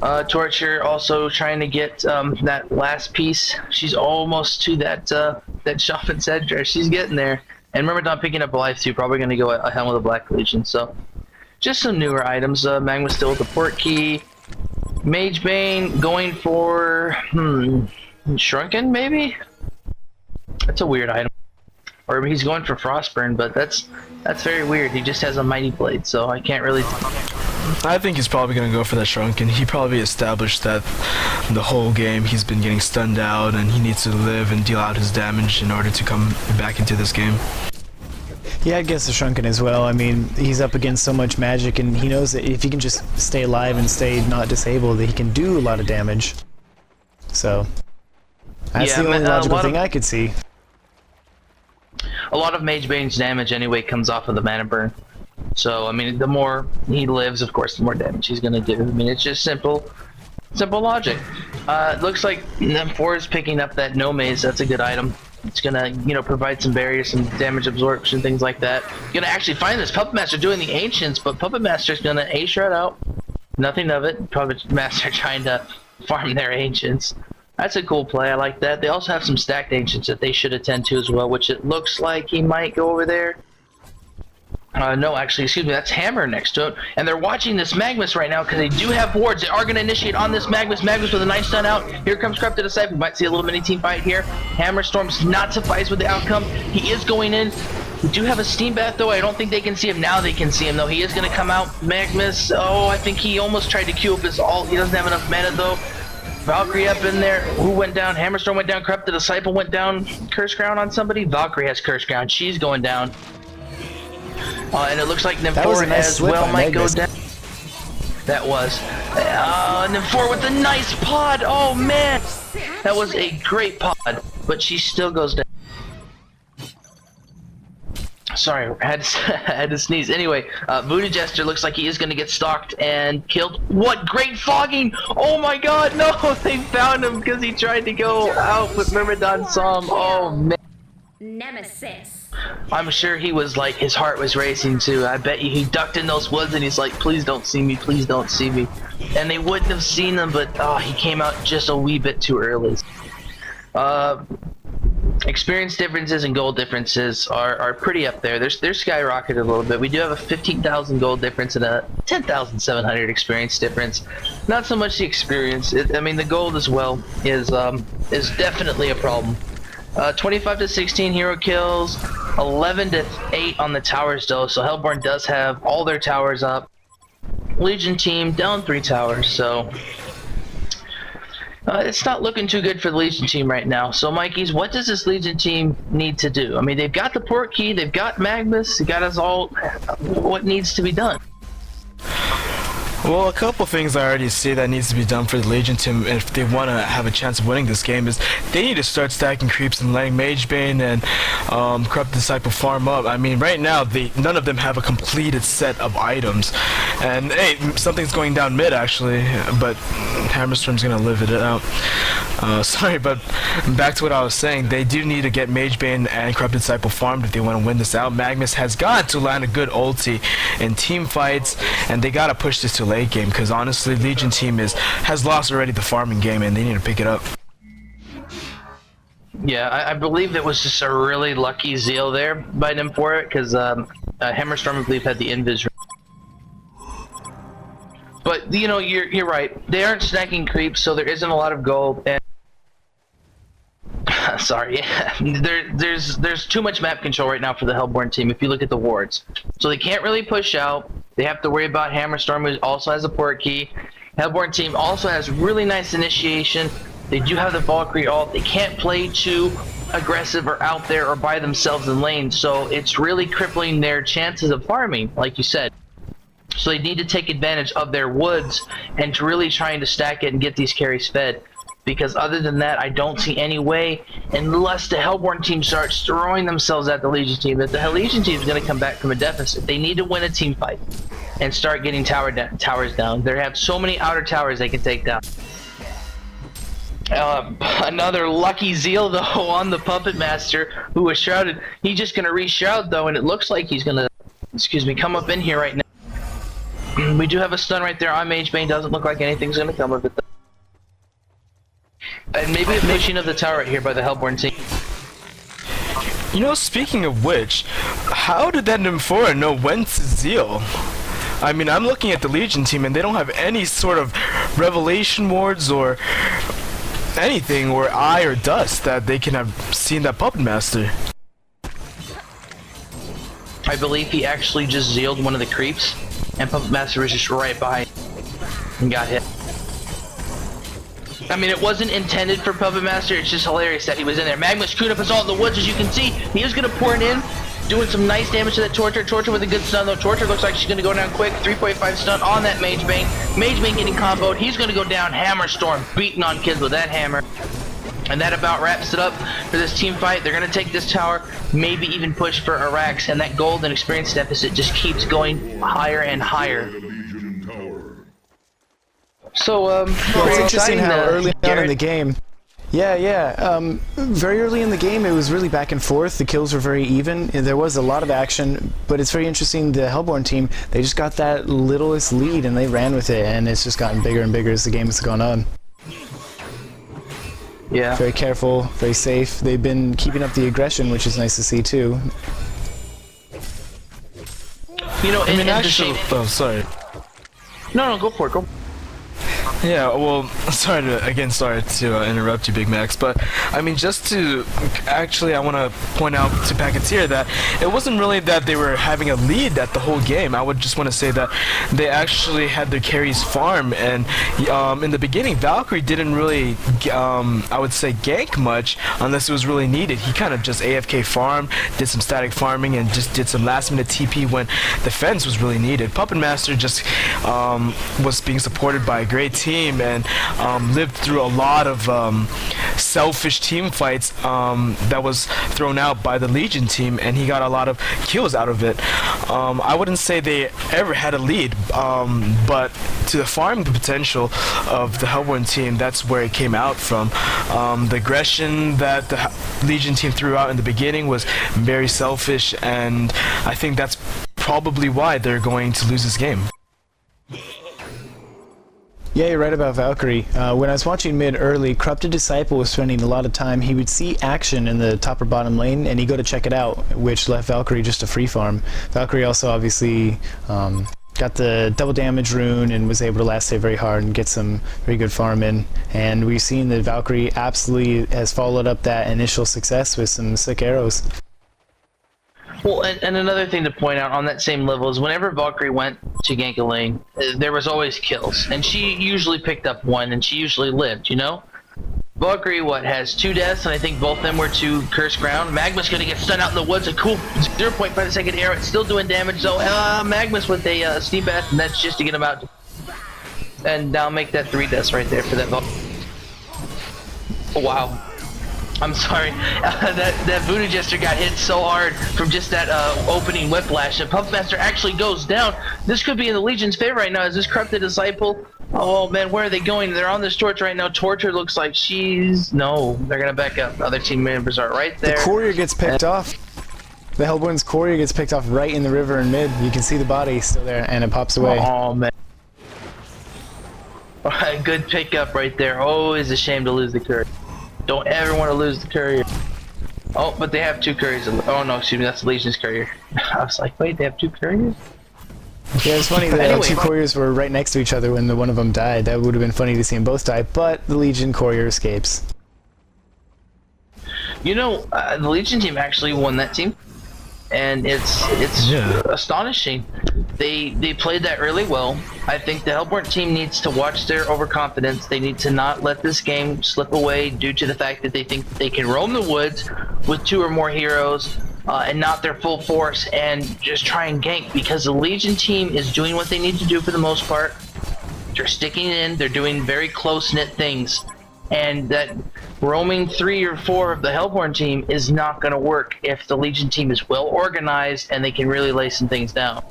up. Torture also trying to get that last piece. She's almost to that Shaman's Headdress. She's getting there. And remember, not picking up a life too. Probably going to go a Helm of the Black Legion. So, just some newer items. Magma still with the port key. Mage Bane going for Shrunken maybe. That's a weird item. Or he's going for Frostburn, but that's very weird. He just has a Mighty Blade, so I can't really. I think he's probably going to go for that Shrunken. He probably established that the whole game he's been getting stunned out and he needs to live and deal out his damage in order to come back into this game. Yeah, I guess the Shrunken as well. I mean, he's up against so much magic, and he knows that if he can just stay alive and stay not disabled, that he can do a lot of damage. So, that's Yeah, the only a logical lot thing of- I could see. A lot of Mage Bane's damage anyway comes off of the mana burn. So I mean, the more he lives, of course, the more damage he's gonna do. I mean, it's just simple logic. It looks like M4 is picking up that No Maze. That's a good item. It's gonna, you know, provide some barriers, some damage absorption, things like that. You're gonna actually find this Puppet Master doing the Ancients, but Puppet Master's gonna A-Shroud out. Nothing of it. Puppet Master trying to farm their Ancients. That's a cool play. I like that. They also have some stacked Ancients that they should attend to as well, which it looks like he might go over there. No, actually, excuse me, that's Hammer next to it. And they're watching this Magnus right now because they do have wards. They are going to initiate on this Magnus. Magnus with a nice stun out. Here comes Corrupted Disciple. We might see a little mini team fight here. Hammerstorm's not suffice with the outcome. He is going in. We do have a Steam Bath, though. I don't think they can see him. Now they can see him, though. He is going to come out. Magnus, oh, I think he almost tried to queue up his ult. He doesn't have enough mana, though. Valkyrie up in there. Who went down? Hammerstorm went down. Corrupted Disciple went down. Curse Ground on somebody. Valkyrie has Curse Ground. She's going down. And it looks like Nymphora nice as slip well by might go Magnus. down. That was. Nymphora with the nice pod. Oh, man. That was a great pod. But she still goes down. Sorry, I had to sneeze. Anyway, Voodoo Jester looks like he is going to get stalked and killed. What great fogging! Oh my god, no! They found him because he tried to go out with Myrmidon saw him. Oh man. Nemesis. I'm sure he was like, his heart was racing too. I bet you he ducked in those woods and he's like, please don't see me, please don't see me. And they wouldn't have seen him, but he came out just a wee bit too early. Experience differences and gold differences are pretty up there. They're skyrocketed a little bit. We do have a 15,000 gold difference and a 10,700 experience difference. Not so much the experience. I mean, the gold as well is definitely a problem. 25 to 16 hero kills, 11 to 8 on the towers though. So Hellborn does have all their towers up. Legion team down 3 towers. So. It's not looking too good for the Legion team right now. So, Mikeys, what does this Legion team need to do? I mean, they've got the port key, they've got Magnus, they got us all. What needs to be done? Well, a couple things I already see that needs to be done for the Legion team if they want to have a chance of winning this game is they need to start stacking creeps and letting Magebane and Corrupt Disciple farm up. I mean, right now, none of them have a completed set of items. And, hey, something's going down mid, actually, but Hammerstorm's going to live it out. Sorry, but back to what I was saying, they do need to get Magebane and Corrupt Disciple farmed if they want to win this out. Magnus has got to land a good ulti in team fights, and they got to push this to late game, because honestly, Legion team has lost already the farming game, and they need to pick it up. Yeah, I believe it was just a really lucky zeal there by them for it, because Hammerstorm, I believe, had the invis. But you know, you're right. They aren't snacking creeps, so there isn't a lot of gold. And sorry, there's too much map control right now for the Hellborn team. If you look at the wards, so they can't really push out. They have to worry about Hammerstorm, who also has a port key. Hellborn team also has really nice initiation. They do have the Valkyrie ult. They can't play too aggressive or out there or by themselves in lane, so it's really crippling their chances of farming, like you said. So they need to take advantage of their woods and to really trying to stack it and get these carries fed. Because other than that, I don't see any way, unless the Hellborn team starts throwing themselves at the Legion team, that the Legion team is going to come back from a deficit. They need to win a team fight and start getting towers down. They have so many outer towers they can take down. Another lucky zeal, though, on the Puppet Master, who was shrouded. He's just going to re-shroud, though, and it looks like he's going to, come up in here right now. We do have a stun right there on Magebane. Doesn't look like anything's going to come of it, though. And maybe a pushing of the tower right here by the Hellborn team. You know, speaking of which, how did that Nymphora know when to zeal? I mean, I'm looking at the Legion team and they don't have any sort of revelation wards or anything, or eye or dust that they can have seen that Puppet Master. I believe he actually just zealed one of the creeps, and Puppet Master was just right behind and got hit. I mean, it wasn't intended for Puppet Master, it's just hilarious that he was in there. Magnus queued up his ult in the woods, as you can see. He is going to pour it in, doing some nice damage to that Torture. Torture with a good stun, though. Torture looks like she's going to go down quick. 3.5 stun on that Magebane. Magebane getting comboed. He's going to go down. Hammerstorm beating on kids with that hammer. And that about wraps it up for this team fight. They're going to take this tower, maybe even push for Arax, and that gold and experience deficit just keeps going higher and higher. So, well, it's interesting how early on in the game. Very early in the game, it was really back and forth. The kills were very even. There was a lot of action, but it's very interesting. The Hellborn team, they just got that littlest lead and they ran with it, and it's just gotten bigger and bigger as the game has gone on. Yeah. Very careful, very safe. They've been keeping up the aggression, which is nice to see too. You know, I mean, actually, oh, sorry. No, go for it. Go. Yeah, well, sorry to interrupt you, Big Max, but I mean, just to actually, I want to point out to Packeteer that it wasn't really that they were having a lead at the whole game. I would just want to say that they actually had their carries farm, and in the beginning, Valkyrie didn't really, I would say, gank much unless it was really needed. He kind of just AFK farmed, did some static farming, and just did some last-minute TP when defense was really needed. Puppet Master just was being supported by a great team and lived through a lot of selfish team fights that was thrown out by the Legion team, and he got a lot of kills out of it. I wouldn't say they ever had a lead, but to the farming potential of the Hellborn team, that's where it came out from. The aggression that the Legion team threw out in the beginning was very selfish, and I think that's probably why they're going to lose this game. Yeah, you're right about Valkyrie. When I was watching mid early, Corrupted Disciple was spending a lot of time. He would see action in the top or bottom lane, and he'd go to check it out, which left Valkyrie just a free farm. Valkyrie also obviously got the double damage rune and was able to last hit very hard and get some very good farm in. And we've seen that Valkyrie absolutely has followed up that initial success with some sick arrows. Well, and another thing to point out on that same level is whenever Valkyrie went to gank a lane, there was always kills, and she usually picked up one, and she usually lived, you know? Valkyrie, has 2 deaths, and I think both of them were to Cursed Ground. Magma's gonna get stunned out in the woods, a cool 0.5 second arrow, it's still doing damage, though. Magma's with a Steam Bath, and that's just to get him out. And now make that 3 deaths right there for that. Oh, wow. I'm sorry. That Voodoo Jester got hit so hard from just that opening whiplash. And Puppet Master actually goes down. This could be in the Legion's favor right now. Is this Corrupted Disciple? Oh man, where are they going? They're on this torch right now. Torture looks like no, they're gonna back up. Other team members are right there. The courier gets picked off. The Hellborn's courier gets picked off right in the river in mid. You can see the body still there, and it pops away. Oh man. Alright, good pickup right there. Always a shame to lose the courier. Don't ever want to lose the courier. Oh, but they have 2 couriers. Oh no, excuse me, that's the Legion's courier. I was like, wait, they have 2 couriers? Yeah, it's funny that Anyway, 2 couriers were right next to each other when one of them died. That would have been funny to see them both die, but the Legion courier escapes. You know, the Legion team actually won that team, and it's astonishing. They played that really well. I think the Hellborn team needs to watch their overconfidence. They need to not let this game slip away due to the fact that they think they can roam the woods with 2 or more heroes and not their full force and just try and gank, because the Legion team is doing what they need to do for the most part. They're sticking in. They're doing very close-knit things. And that roaming 3 or 4 of the Hellborn team is not going to work if the Legion team is well organized and they can really lay some things down.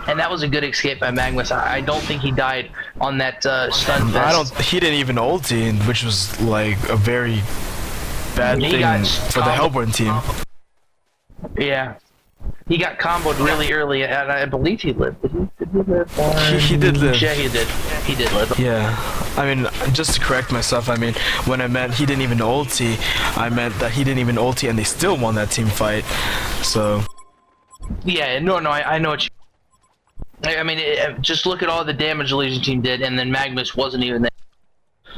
And that was a good escape by Magnus. I don't think he died on that stun vest. He didn't even ulti, which was like a very bad thing for the Hellborn team. Yeah. He got comboed really early, and I believe he lived. Did he live? He did live. Yeah, he did. He did live. Yeah. I mean, just to correct myself, I mean, when I meant he didn't even ulti, I meant that he didn't even ulti and they still won that team fight. So. Yeah, no, I know what you... I mean, just look at all the damage the Legion team did, and then Magnus wasn't even there.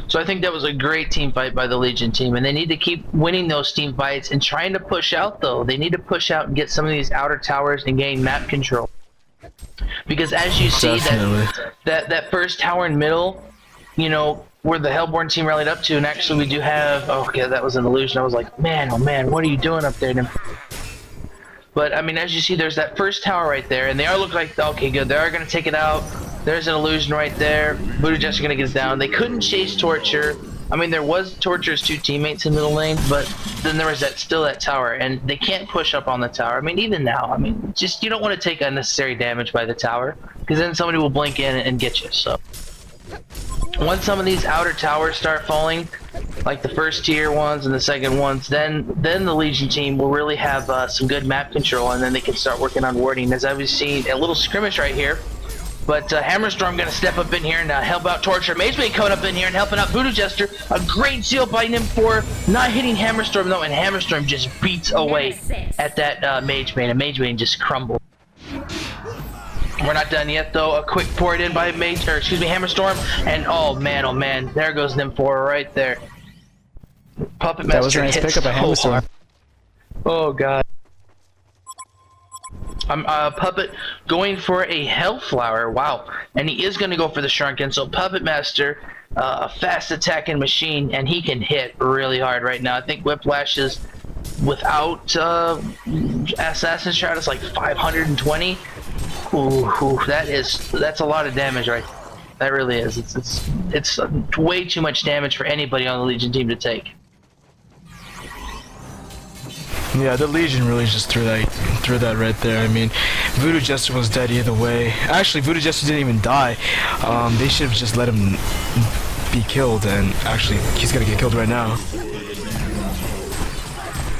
So I think that was a great team fight by the Legion team, and they need to keep winning those team fights and trying to push out, though. They need to push out and get some of these outer towers and gain map control. Because as you see, that first tower in middle, you know, where the Hellborn team rallied up to, and actually we do have... Oh, okay, that was an illusion. I was like, man, oh man, what are you doing up there? But, I mean, as you see, there's that first tower right there, and they are looking like, okay, good, they are going to take it out. There's an illusion right there. Voodoo Jester going to get it down. They couldn't chase Torture. I mean, there was Torture's 2 teammates in middle lane, but then there was still that tower, and they can't push up on the tower. I mean, even now, I mean, just you don't want to take unnecessary damage by the tower, because then somebody will blink in and get you, so. Once some of these outer towers start falling, like the first tier ones and the second ones, then the Legion team will really have some good map control, and then they can start working on warding. As I've seen a little skirmish right here, but Hammerstorm gonna step up in here and help out Torture. Magebane coming up in here and helping out Voodoo Jester. A great seal by NIM4, not hitting Hammerstorm though, and Hammerstorm just beats away at that Magebane, and Magebane just crumbled. We're not done yet though. A quick pour it in by Hammerstorm, and oh man, there goes NIM4 right there. Puppet Master. That was a nice pickup by Hammerstorm. Oh god. Puppet going for a Hellflower, wow. And he is going to go for the Shrunken, so Puppet Master, a fast attacking machine, and he can hit really hard right now. I think Whiplash is, without Assassin's Shroud, is like 520. Ooh, that's a lot of damage right there. That really is. It's way too much damage for anybody on the Legion team to take. Yeah, the Legion really just threw that right there. I mean, Voodoo Jester was dead either way. Actually, Voodoo Jester didn't even die. They should have just let him be killed, and actually, he's gonna get killed right now.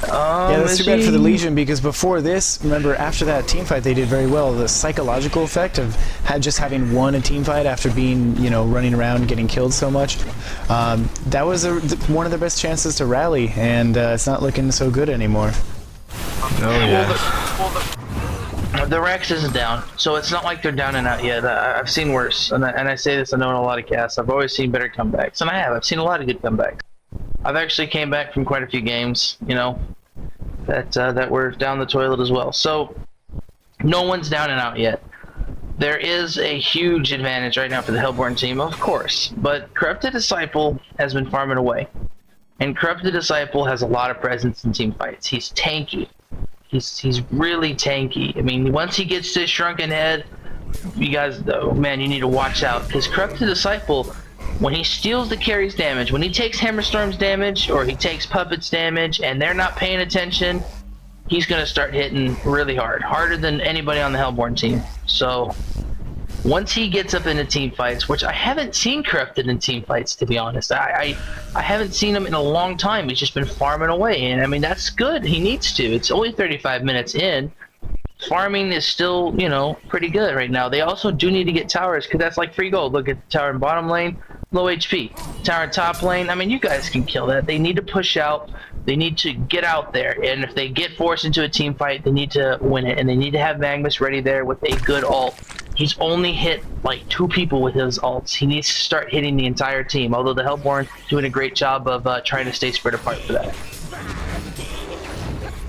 Yeah, that's too bad for the Legion, because before this, remember, after that team fight, they did very well. The psychological effect of just having won a team fight after being, you know, running around and getting killed so much, that was one of their best chances to rally, and it's not looking so good anymore. Oh yeah. The Rex isn't down, so it's not like they're down and out yet. I've seen worse, and I say this, I know in a lot of casts, I've always seen better comebacks, and I've seen a lot of good comebacks. I've actually came back from quite a few games, you know, that were down the toilet as well. So no one's down and out yet. There is a huge advantage right now for the Hellborn team, of course, but Corrupted Disciple has been farming away, and Corrupted Disciple has a lot of presence in team fights. He's tanky. He's really tanky. I mean, once he gets to his Shrunken Head, you guys, though, man, you need to watch out, because Corrupted Disciple, when he steals the carry's damage, when he takes Hammerstorm's damage, or he takes Puppet's damage, and they're not paying attention, he's going to start hitting really hard. Harder than anybody on the Hellborn team. So, once he gets up into team fights, which I haven't seen Corrupted in team fights, to be honest. I haven't seen him in a long time. He's just been farming away, and I mean, that's good. He needs to. It's only 35 minutes in. Farming is still, you know, pretty good right now. They also do need to get towers, because that's like free gold. Look at the tower in bottom lane, low HP. Tower in top lane, I mean, you guys can kill that. They need to push out. They need to get out there, and if they get forced into a team fight, they need to win it, and they need to have Magnus ready there with a good ult. He's only hit like 2 people with his ults. He needs to start hitting the entire team, although the Hellborn doing a great job of trying to stay spread apart for that.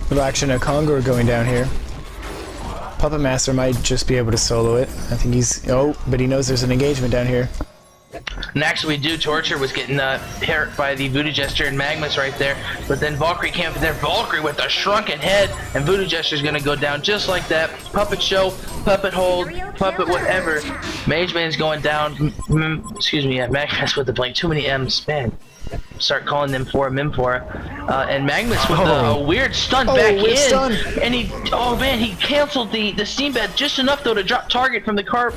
Little action at Congo going down here. Puppet Master might just be able to solo it. I think he's... Oh, but he knows there's an engagement down here. And actually, Torture was getting hurt by the Voodoo Jester and Magnus right there. But then Valkyrie came up there. Valkyrie with a shrunken head. And Voodoo Jester's going to go down just like that. Puppet show, puppet hold, puppet whatever. Mage Man's going down. Excuse me, yeah, Magnus with the blink. Too many M's. Man, start calling them for Mimphora. And Magnus with a weird stun back in. Stun. And he, oh man, he canceled the steam bed just enough though to drop target from the Carp.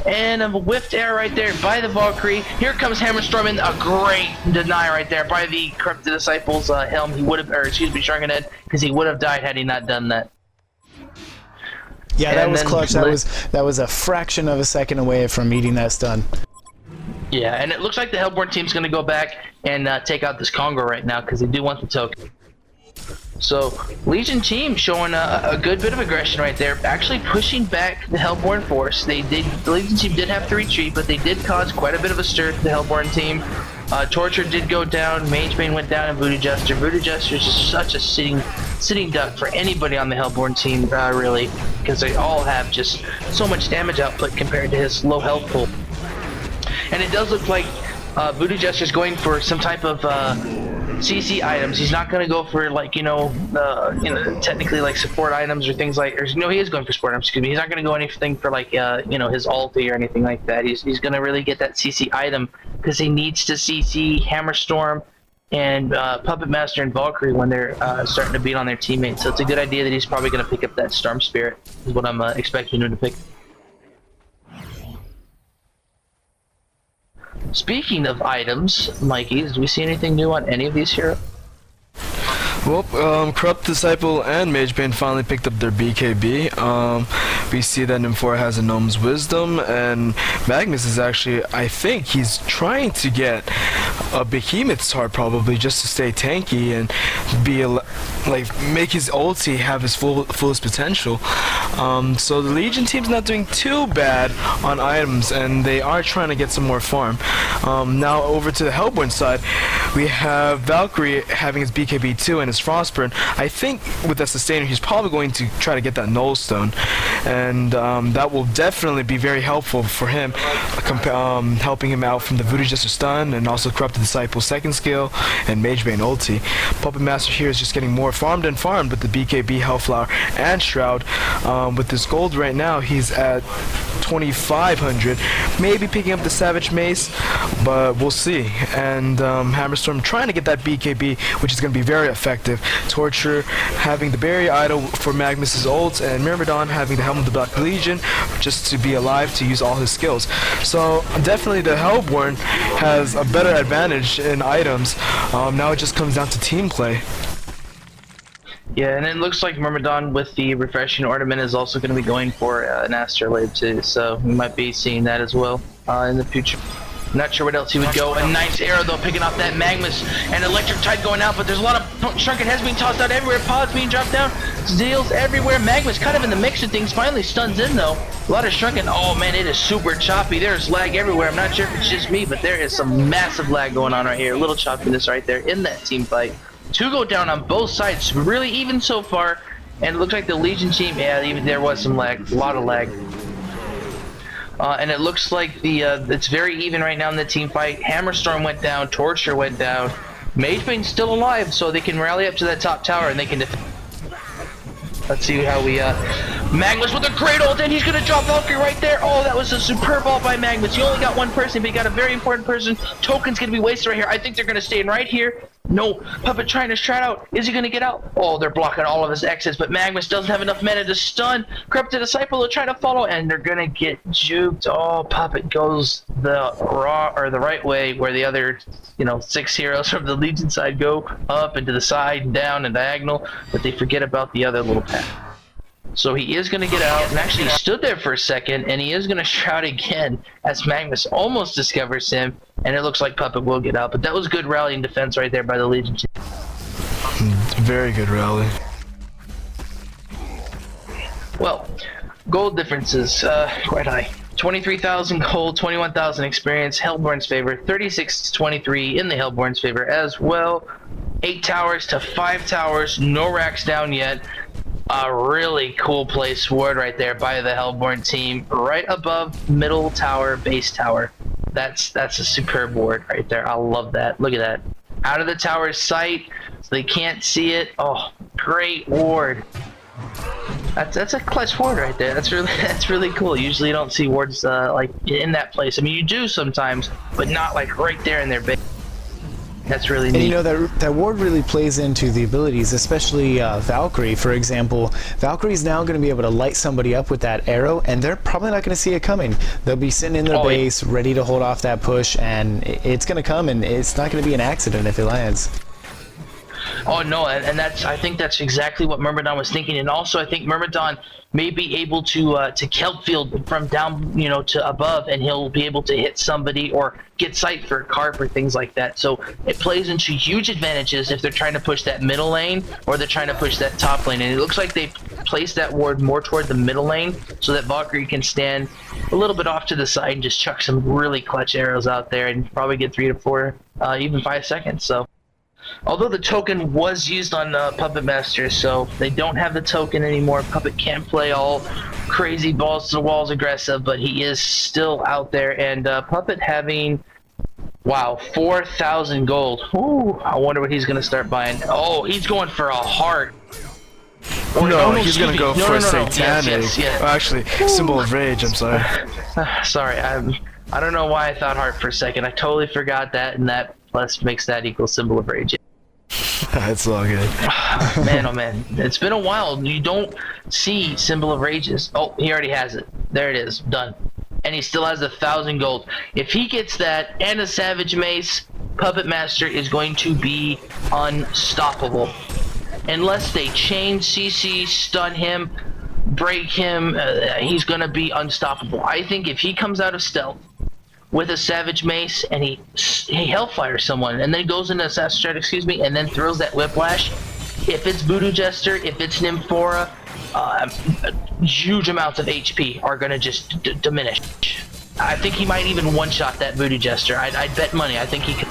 And a whiffed air right there by the Valkyrie. Here comes Hammerstorm in a great deny right there by the Corrupted Disciple's helm. He would have, or excuse me, Shrunken Head, because he would have died had he not done that. Yeah, And that was then clutch. That was a fraction of a second away from eating that stun. Yeah, and it looks like the Hellborn team's going to go back and take out this Congo right now, because they do want the token. So, Legion team showing a good bit of aggression right there, actually pushing back the Hellborn force. The Legion team did have to retreat, but they did cause quite a bit of a stir to the Hellborn team. Torture did go down, Mage Bane went down, and Voodoo Jester. Voodoo Jester is just such a sitting duck for anybody on the Hellborn team, really, because they all have just so much damage output compared to his low health pool. And it does look like Voodoo Jester's going for some type of CC items. He's not going to go for, like, technically like support items or things like, or no, he is going for support items, excuse me. He's not going to go anything for like, his ulti or anything like that. He's going to really get that CC item, because he needs to CC Hammerstorm and Puppet Master and Valkyrie when they're starting to beat on their teammates. So it's a good idea that he's probably going to pick up that Storm Spirit, is what I'm expecting him to pick. Speaking of items, Mikey, did we see anything new on any of these heroes? Well, Corrupt Disciple and Mage Bane finally picked up their BKB. We see that Nymphora has a Gnome's Wisdom, and Magnus is actually, I think he's trying to get a Behemoth's Heart probably, just to stay tanky and be make his ulti have his fullest potential. So the Legion team's not doing too bad on items, and they are trying to get some more farm. Now over to the Hellborn side, we have Valkyrie having his BKB2 and his Frostburn. I think with that Sustainer, he's probably going to try to get that Null Stone, and that will definitely be very helpful for him, helping him out from the Voodoo Jester stun, and also Corrupted Disciple's second skill, and Mage Bane ulti. Puppet Master here is just getting more farmed and farmed with the BKB, Hellflower, and Shroud. With his gold right now, he's at 2,500, maybe picking up the Savage Mace, but we'll see. And Hammerstorm trying to get that BKB, which is going to be very effective. Torture having the Berry Idol for Magnus's ult, and Myrmidon having the Helm of the Black Legion just to be alive to use all his skills. So definitely the Hellborn has a better advantage in items. Now it just comes down to team play. Yeah, and it looks like Myrmidon with the Refreshing Ornament is also going to be going for an Astrolabe too, so we might be seeing that as well in the future. Not sure what else he would go. A nice arrow though, picking off that Magnus, and Electric Tide going out, but there's a lot of Shrunken Heads being tossed out everywhere, pods being dropped down, Zeals everywhere. Magnus kind of in the mix of things, finally stuns in though. A lot of Shrunken, oh man, it is super choppy. There's lag everywhere. I'm not sure if it's just me, but there is some massive lag going on right here. A little choppiness right there in that team fight. 2 go down on both sides, really even so far, and it looks like the Legion team, yeah, even there was some lag, a lot of lag. And it looks like it's very even right now in the team fight. Hammerstorm went down, Torture went down, Mage Bane's still alive, so they can rally up to that top tower and they can defend. Let's see how we Magnus with a great ult, and he's gonna drop Valkyrie right there. Oh, that was a superb ult by Magnus. He only got one person, but he got a very important person. Token's gonna be wasted right here. I think they're gonna stay in right here. No, Puppet trying to strat out. Is he gonna get out? Oh, they're blocking all of his exits, but Magnus doesn't have enough mana to stun. Corrupted Disciple are trying to follow, and they're gonna get juked. Oh, Puppet goes the right way, where the other, 6 heroes from the Legion side go up and to the side and down and diagonal, but they forget about the other little path. So he is going to get out, and actually he stood there for a second, and he is going to shout again as Magnus almost discovers him, and it looks like Puppet will get out. But that was good rallying defense right there by the Legion team. Very good rally. Well, gold differences, quite high. 23,000 gold, 21,000 experience, Hellborn's favor, 36-23 in the Hellborn's favor as well. 8 towers to 5 towers, no racks down yet. A really cool play sword right there by the Hellborn team, right above middle tower, base tower. That's a superb ward right there. I love that. Look at that. Out of the tower's sight, so they can't see it. Oh, great ward. That's a clutch ward right there. That's really cool. Usually you don't see wards like in that place. I mean, you do sometimes, but not like right there in their base. That's really neat. And that ward really plays into the abilities, especially Valkyrie, for example. Valkyrie's now going to be able to light somebody up with that arrow, and they're probably not going to see it coming. They'll be sitting in their base, ready to hold off that push, and it's going to come, and it's not going to be an accident if it lands. Oh no, and I think that's exactly what Myrmidon was thinking, and also I think Myrmidon may be able to kelp field from down, to above, and he'll be able to hit somebody or get sight for a carp or things like that. So it plays into huge advantages if they're trying to push that middle lane or they're trying to push that top lane. And it looks like they placed that ward more toward the middle lane so that Valkyrie can stand a little bit off to the side and just chuck some really clutch arrows out there and probably get 3 to 4, even 5 seconds. So. Although the token was used on Puppet Master, so they don't have the token anymore. Puppet can't play all crazy balls to the walls aggressive, but he is still out there. And Puppet having, wow, 4,000 gold. Ooh, I wonder what he's going to start buying. Oh, he's going for a heart. No, he's going to go for satanic. Yes. Oh, actually, symbol of rage, I'm sorry. Sorry, I don't know why I thought heart for a second. I totally forgot that, and that plus makes that equal symbol of rage. It's all good. Man, oh man, it's been a while. You don't see symbol of rages. Oh, he already has it. There it is, done. And he still has 1,000 gold. If he gets that and a Savage Mace, Puppet Master is going to be unstoppable. Unless they chain CC, stun him, break him, he's gonna be unstoppable. I think if he comes out of stealth with a Savage Mace and he Hellfires someone and then goes into Assassin's Strat, and then throws that Whiplash, if it's Voodoo Jester, if it's Nymphora, huge amounts of HP are gonna just diminish. I think he might even one-shot that Voodoo Jester. I'd bet money. I think he could.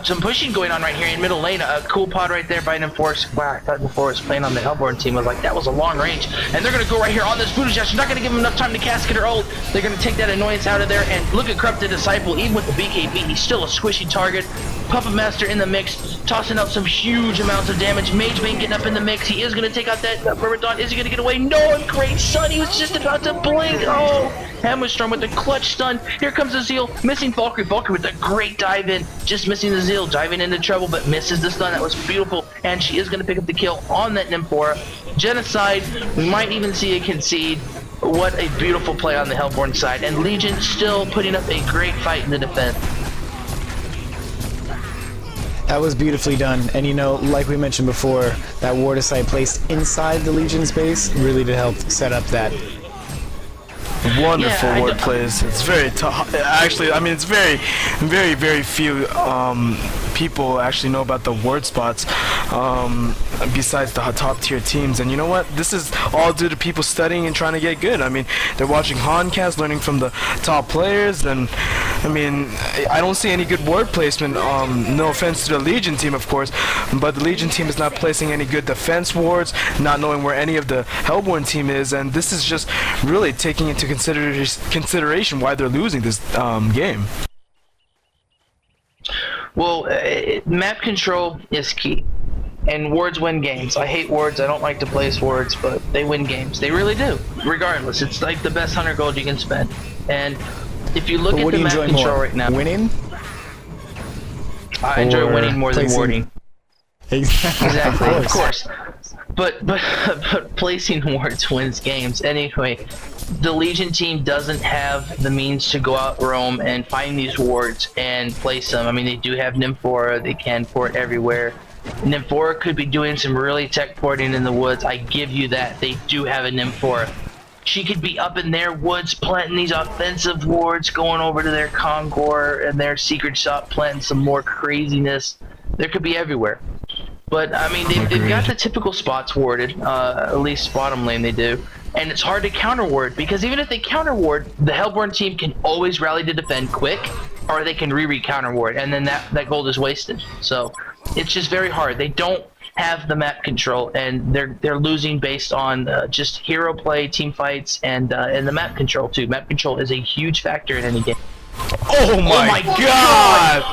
Some pushing going on right here in middle lane. A cool pod right there by Nymphora. Wow, I thought Nymphora was playing on the Hellborn team. I was like, that was a long range. And they're going to go right here on this Voodoo Jester. Not going to give him enough time to casket or ult. They're going to take that annoyance out of there. And look at Corrupted Disciple. Even with the BKB, he's still a squishy target. Puppet Master in the mix, tossing out some huge amounts of damage. Mage Bane getting up in the mix. He is going to take out that Myrmidon. Is he going to get away? No, and great stun. He was just about to blink. Oh, Hammerstorm with the clutch stun. Here comes the Zeal. Missing Valkyrie. Valkyrie with a great dive in. Just missing the Zeal. Diving into trouble, but misses the stun. That was beautiful. And she is going to pick up the kill on that Nymphora. Genocide. We might even see a concede. What a beautiful play on the Hellborn side. And Legion still putting up a great fight in the defense. That was beautifully done, and like we mentioned before, that ward of sight placed inside the Legion's base really did help set up that. Wonderful ward plays. It's very tough. Actually, I mean, it's very, very, very few people actually know about the ward spots besides the top tier teams. And you know what? This is all due to people studying and trying to get good. I mean, they're watching Honcast, learning from the top players, and I mean, I don't see any good ward placement. No offense to the Legion team, of course, but the Legion team is not placing any good defense wards, not knowing where any of the Hellborn team is, and this is just really taking into consideration why they're losing this game. Well, map control is key. And wards win games. I hate wards. I don't like to place wards, but they win games. They really do. Regardless, it's like the best 100 gold you can spend. And if you look But at what do the you map enjoy control more? right now, Winning? I enjoy or winning more than placing- warding. Exactly, of course. But placing wards wins games. Anyway, the Legion team doesn't have the means to go out roam and find these wards and place them. I mean, they do have Nymphora. They can port everywhere. Nymphora could be doing some really tech porting in the woods. I give you that. They do have a Nymphora. She could be up in their woods planting these offensive wards, going over to their Kongor and their secret shop planting some more craziness. There could be everywhere. But, I mean, they've got the typical spots warded, at least bottom lane they do. And it's hard to counter ward, because even if they counter ward, the Hellborn team can always rally to defend quick, or they can counter ward, and then that gold is wasted. So, it's just very hard. They don't have the map control, and they're losing based on just hero play, team fights, and the map control, too. Map control is a huge factor in any game. Oh my god!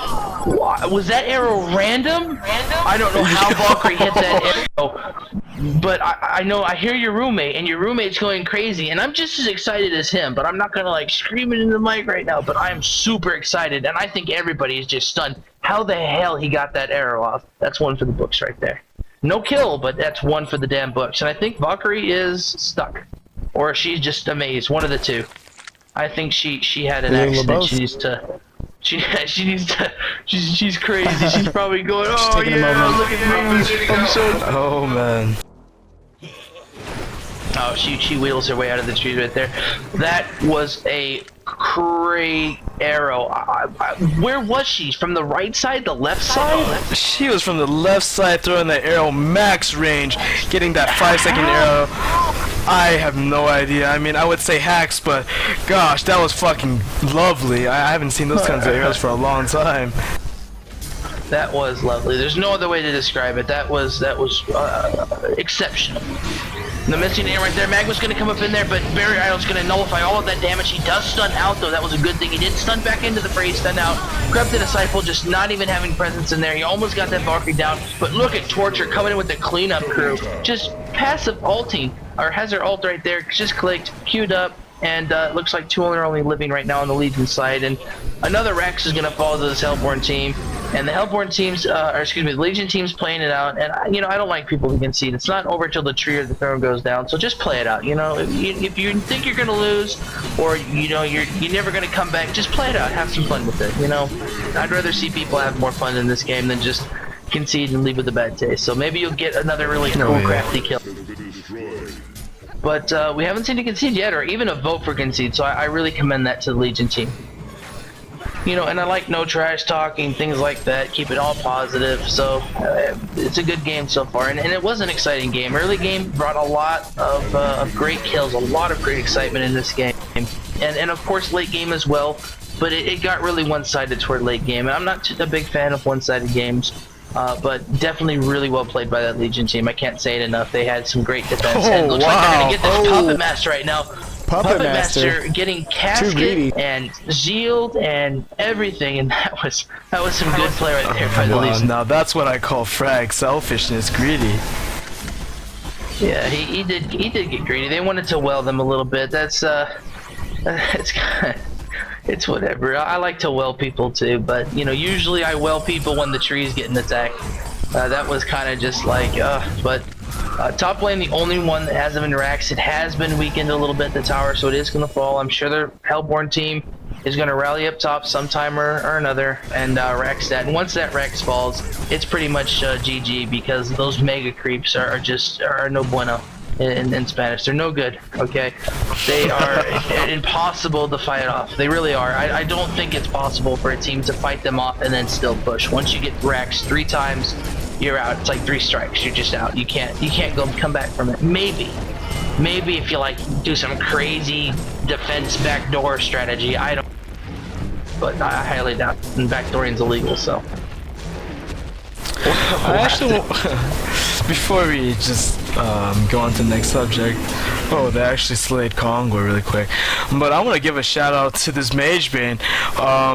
Was that arrow random? I don't know how Valkyrie hit that arrow, but I know I hear your roommate, and your roommate's going crazy, and I'm just as excited as him, but I'm not gonna like scream it in the mic right now, but I am super excited, and I think everybody is just stunned. How the hell he got that arrow off? That's one for the books right there. No kill, but that's one for the damn books, and I think Valkyrie is stuck, or she's just amazed, one of the two. I think she had an accident. She needs to. She needs to. She's crazy. She's probably going. Oh taking a yeah, moment. look at me. I'm so. Oh man. Oh, she wheels her way out of the trees right there. That was a great arrow. Where was she? From the right side, the left side? She was from the left side throwing the arrow max range, getting that 5-second arrow. I have no idea. I mean, I would say hacks, but gosh, that was fucking lovely. I haven't seen those kinds of arrows for a long time. That was lovely. There's no other way to describe it. That was exceptional. The missing air right there. Magma's gonna come up in there, but Barry Idol's gonna nullify all of that damage. He does stun out though. That was a good thing. He did stun back into the fray, stun out. Crept the Disciple, just not even having presence in there. He almost got that Valkyrie down, but look at Torture coming in with the cleanup crew. Just passive ulting, or has her ult right there. Just clicked, queued up, and looks like two are only living right now on the Legion side. And another Rex is gonna fall to this Hellborn team. And the Hellborn teams, the Legion team's playing it out. And I don't like people who concede. It's not over till the tree or the throne goes down. So just play it out. If you think you're gonna lose, or you're never gonna come back, just play it out. Have some fun with it. I'd rather see people have more fun in this game than just concede and leave with a bad taste. So maybe you'll get another really cool, crafty kill. But we haven't seen a concede yet, or even a vote for concede. So I really commend that to the Legion team. And I like no trash talking, things like that. Keep it all positive. So it's a good game so far, and it was an exciting game. Early game brought a lot of great kills, a lot of great excitement in this game, and of course late game as well. But it got really one-sided toward late game, and I'm not a big fan of one-sided games. But definitely really well played by that Legion team. I can't say it enough. They had some great defense. And looks like they're gonna get this Puppet Master right now. Puppet Master getting casket and shield and everything, and that was some good play right there by the Legion. Now that's what I call frag selfishness, greedy. Yeah, he did get greedy. They wanted to well them a little bit. That's it's whatever. I like to well people too, but usually I well people when the tree's getting attacked. That was kind of just like, but top lane, the only one that hasn't been Rax. It has been weakened a little bit, the tower, so it is going to fall. I'm sure their Hellborn team is going to rally up top sometime or another and Rax that. And once that Rax falls, it's pretty much GG, because those mega creeps are no bueno. In Spanish, they're no good. Okay, they are impossible to fight off. They really are. I don't think it's possible for a team to fight them off and then still push. Once you get Raxed 3 times, you're out. It's like 3 strikes. You're just out. You can't come back from it. Maybe if you do some crazy defense backdoor strategy. I don't. But I highly doubt. And backdooring's illegal, so. I actually, before we just go on to the next subject. Oh, they actually slayed Congo really quick. But I want to give a shout out to this Mage Bane.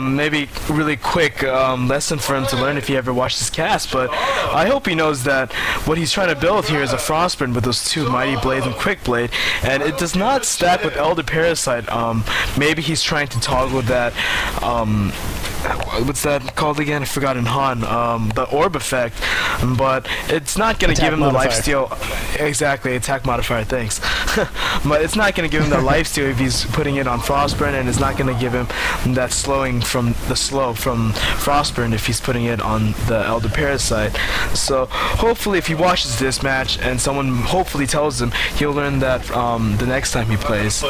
Maybe really quick lesson for him to learn if he ever watched his cast. But I hope he knows that what he's trying to build here is a Frostburn with those two Mighty Blades and Quick Blade, and it does not stack with Elder Parasite. Maybe he's trying to toggle that. What's that called again? I forgot in Han. The Orb effect, but it's not gonna give him the lifesteal. Exactly, attack modifier. Thanks. But it's not gonna give him the lifesteal if he's putting it on Frostburn, and it's not gonna give him that slowing from the slow from Frostburn if he's putting it on the Elder Parasite. So hopefully, if he watches this match and someone hopefully tells him, he'll learn that the next time he plays.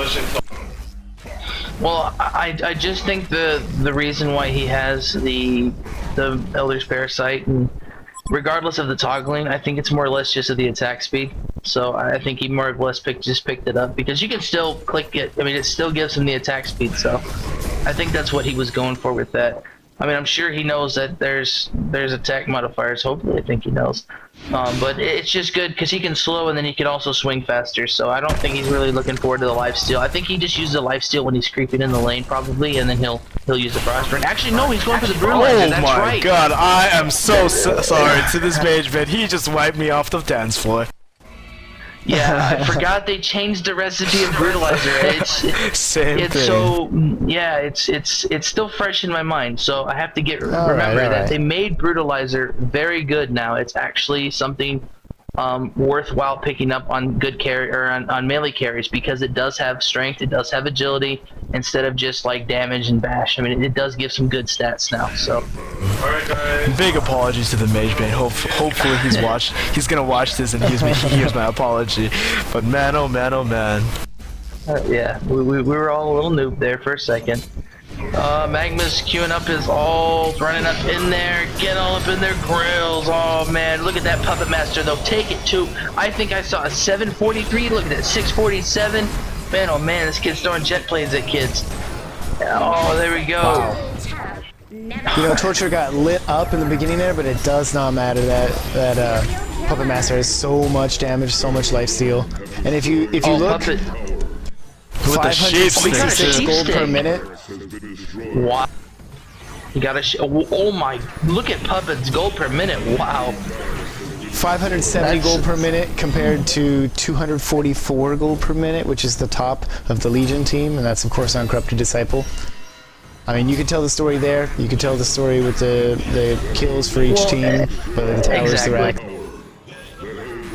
Well, I just think the reason why he has the Elder's Parasite, and regardless of the toggling, I think it's more or less just of the attack speed. So I think he more or less just picked it up because you can still click it. I mean, it still gives him the attack speed. So I think that's what he was going for with that. I mean, I'm sure he knows that there's attack modifiers. Hopefully, I think he knows. But it's just good because he can slow and then he can also swing faster. So I don't think he's really looking forward to the lifesteal. I think he just uses the lifesteal when he's creeping in the lane probably, and then he'll use the Frostburn. Actually, no, he's going for the Brutalizer. That's my right. God, I am so sorry to this Mage Bane. He just wiped me off the dance floor. Yeah, I forgot they changed the recipe of Brutalizer. Same it's thing. So yeah, it's still fresh in my mind. So I have to remember that they made Brutalizer very good now. It's actually something worthwhile picking up on good carry or on melee carries because it does have strength, it does have agility instead of just like damage and bash. I mean, it does give some good stats now. So big apologies to the Mage Bane. Hopefully he's gonna watch this and here's my apology. But man, oh man, oh man. Yeah, we were all a little noob there for a second. Magma's queuing up his ult, running up in there, get all up in their grills. Oh man, look at that Puppet Master though. Take it to, I think I saw a 743. Look at that 647. Man, oh man, this kid's throwing jet planes at kids. Oh, there we go. Wow. You know, Torture got lit up in the beginning there, but it does not matter that Puppet Master has so much damage, so much lifesteal. And if you look, Puppet. With the sheep 566 gold per minute. Wow. You got oh my, look at Puppet's gold per minute. Wow. 570 gold per minute compared to 244 gold per minute, which is the top of the Legion team, and that's of course Uncorrupted Disciple. I mean, you could tell the story there. You could tell the story with the kills for each team, whether the towers, exactly. the rack.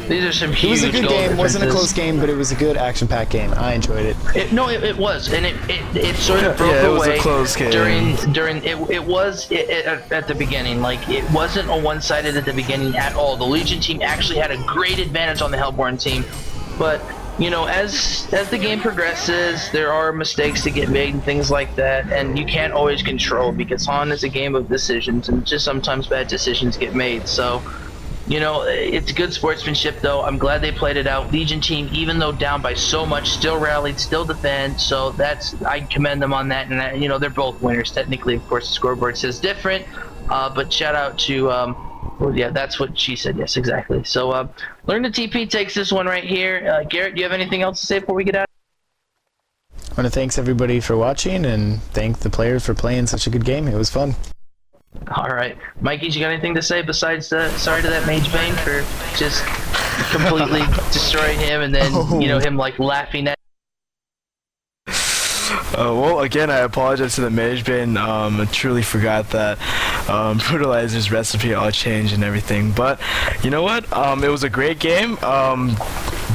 These are some huge. It was a good game. It wasn't a differences. close game, but it was a good action-packed game. I enjoyed it. It was, and it sort of broke Yeah, it was away a close game. during it was at the beginning. Like it wasn't a one-sided at the beginning at all. The Legion team actually had a great advantage on the Hellborn team, but you know, as the game progresses, there are mistakes to get made and things like that, and you can't always control because Han is a game of decisions, and just sometimes bad decisions get made. So. You know, it's good sportsmanship, though. I'm glad they played it out. Legion team, even though down by so much, still rallied, still defend. So I commend them on that. And you know, they're both winners. Technically, of course, the scoreboard says different. But shout out to, well, yeah, that's what she said. Yes, exactly. So, Learn to TP takes this one right here. Garrett, do you have anything else to say before we get out? I want to thank everybody for watching and thank the players for playing such a good game. It was fun. All right, Mikey, you got anything to say besides sorry to that Mage Bane for just completely destroying him and then you know him like laughing at. Well, again, I apologize to the Mage Bane. I truly forgot that Brutalizer's recipe all changed and everything. But you know what? It was a great game.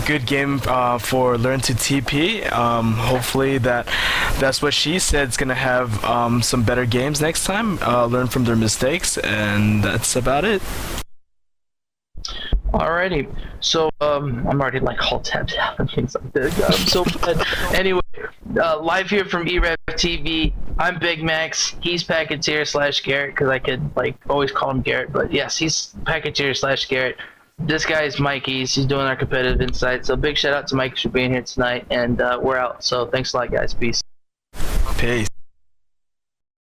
Good game for Learn to TP. Hopefully that's what she said. It's gonna have some better games next time. Learn from their mistakes, and that's about it. Alrighty, so I'm already like all tapped out and things like that. I'm so bad. Anyway, live here from e-rev TV. I'm Big Max. He's Packeteer / Garrett because I could like always call him Garrett, but yes, he's Packeteer / Garrett. This guy is Mikey. He's doing our competitive insight. So big shout out to Mikey for being here tonight, and we're out. So thanks a lot, guys. Peace. Peace.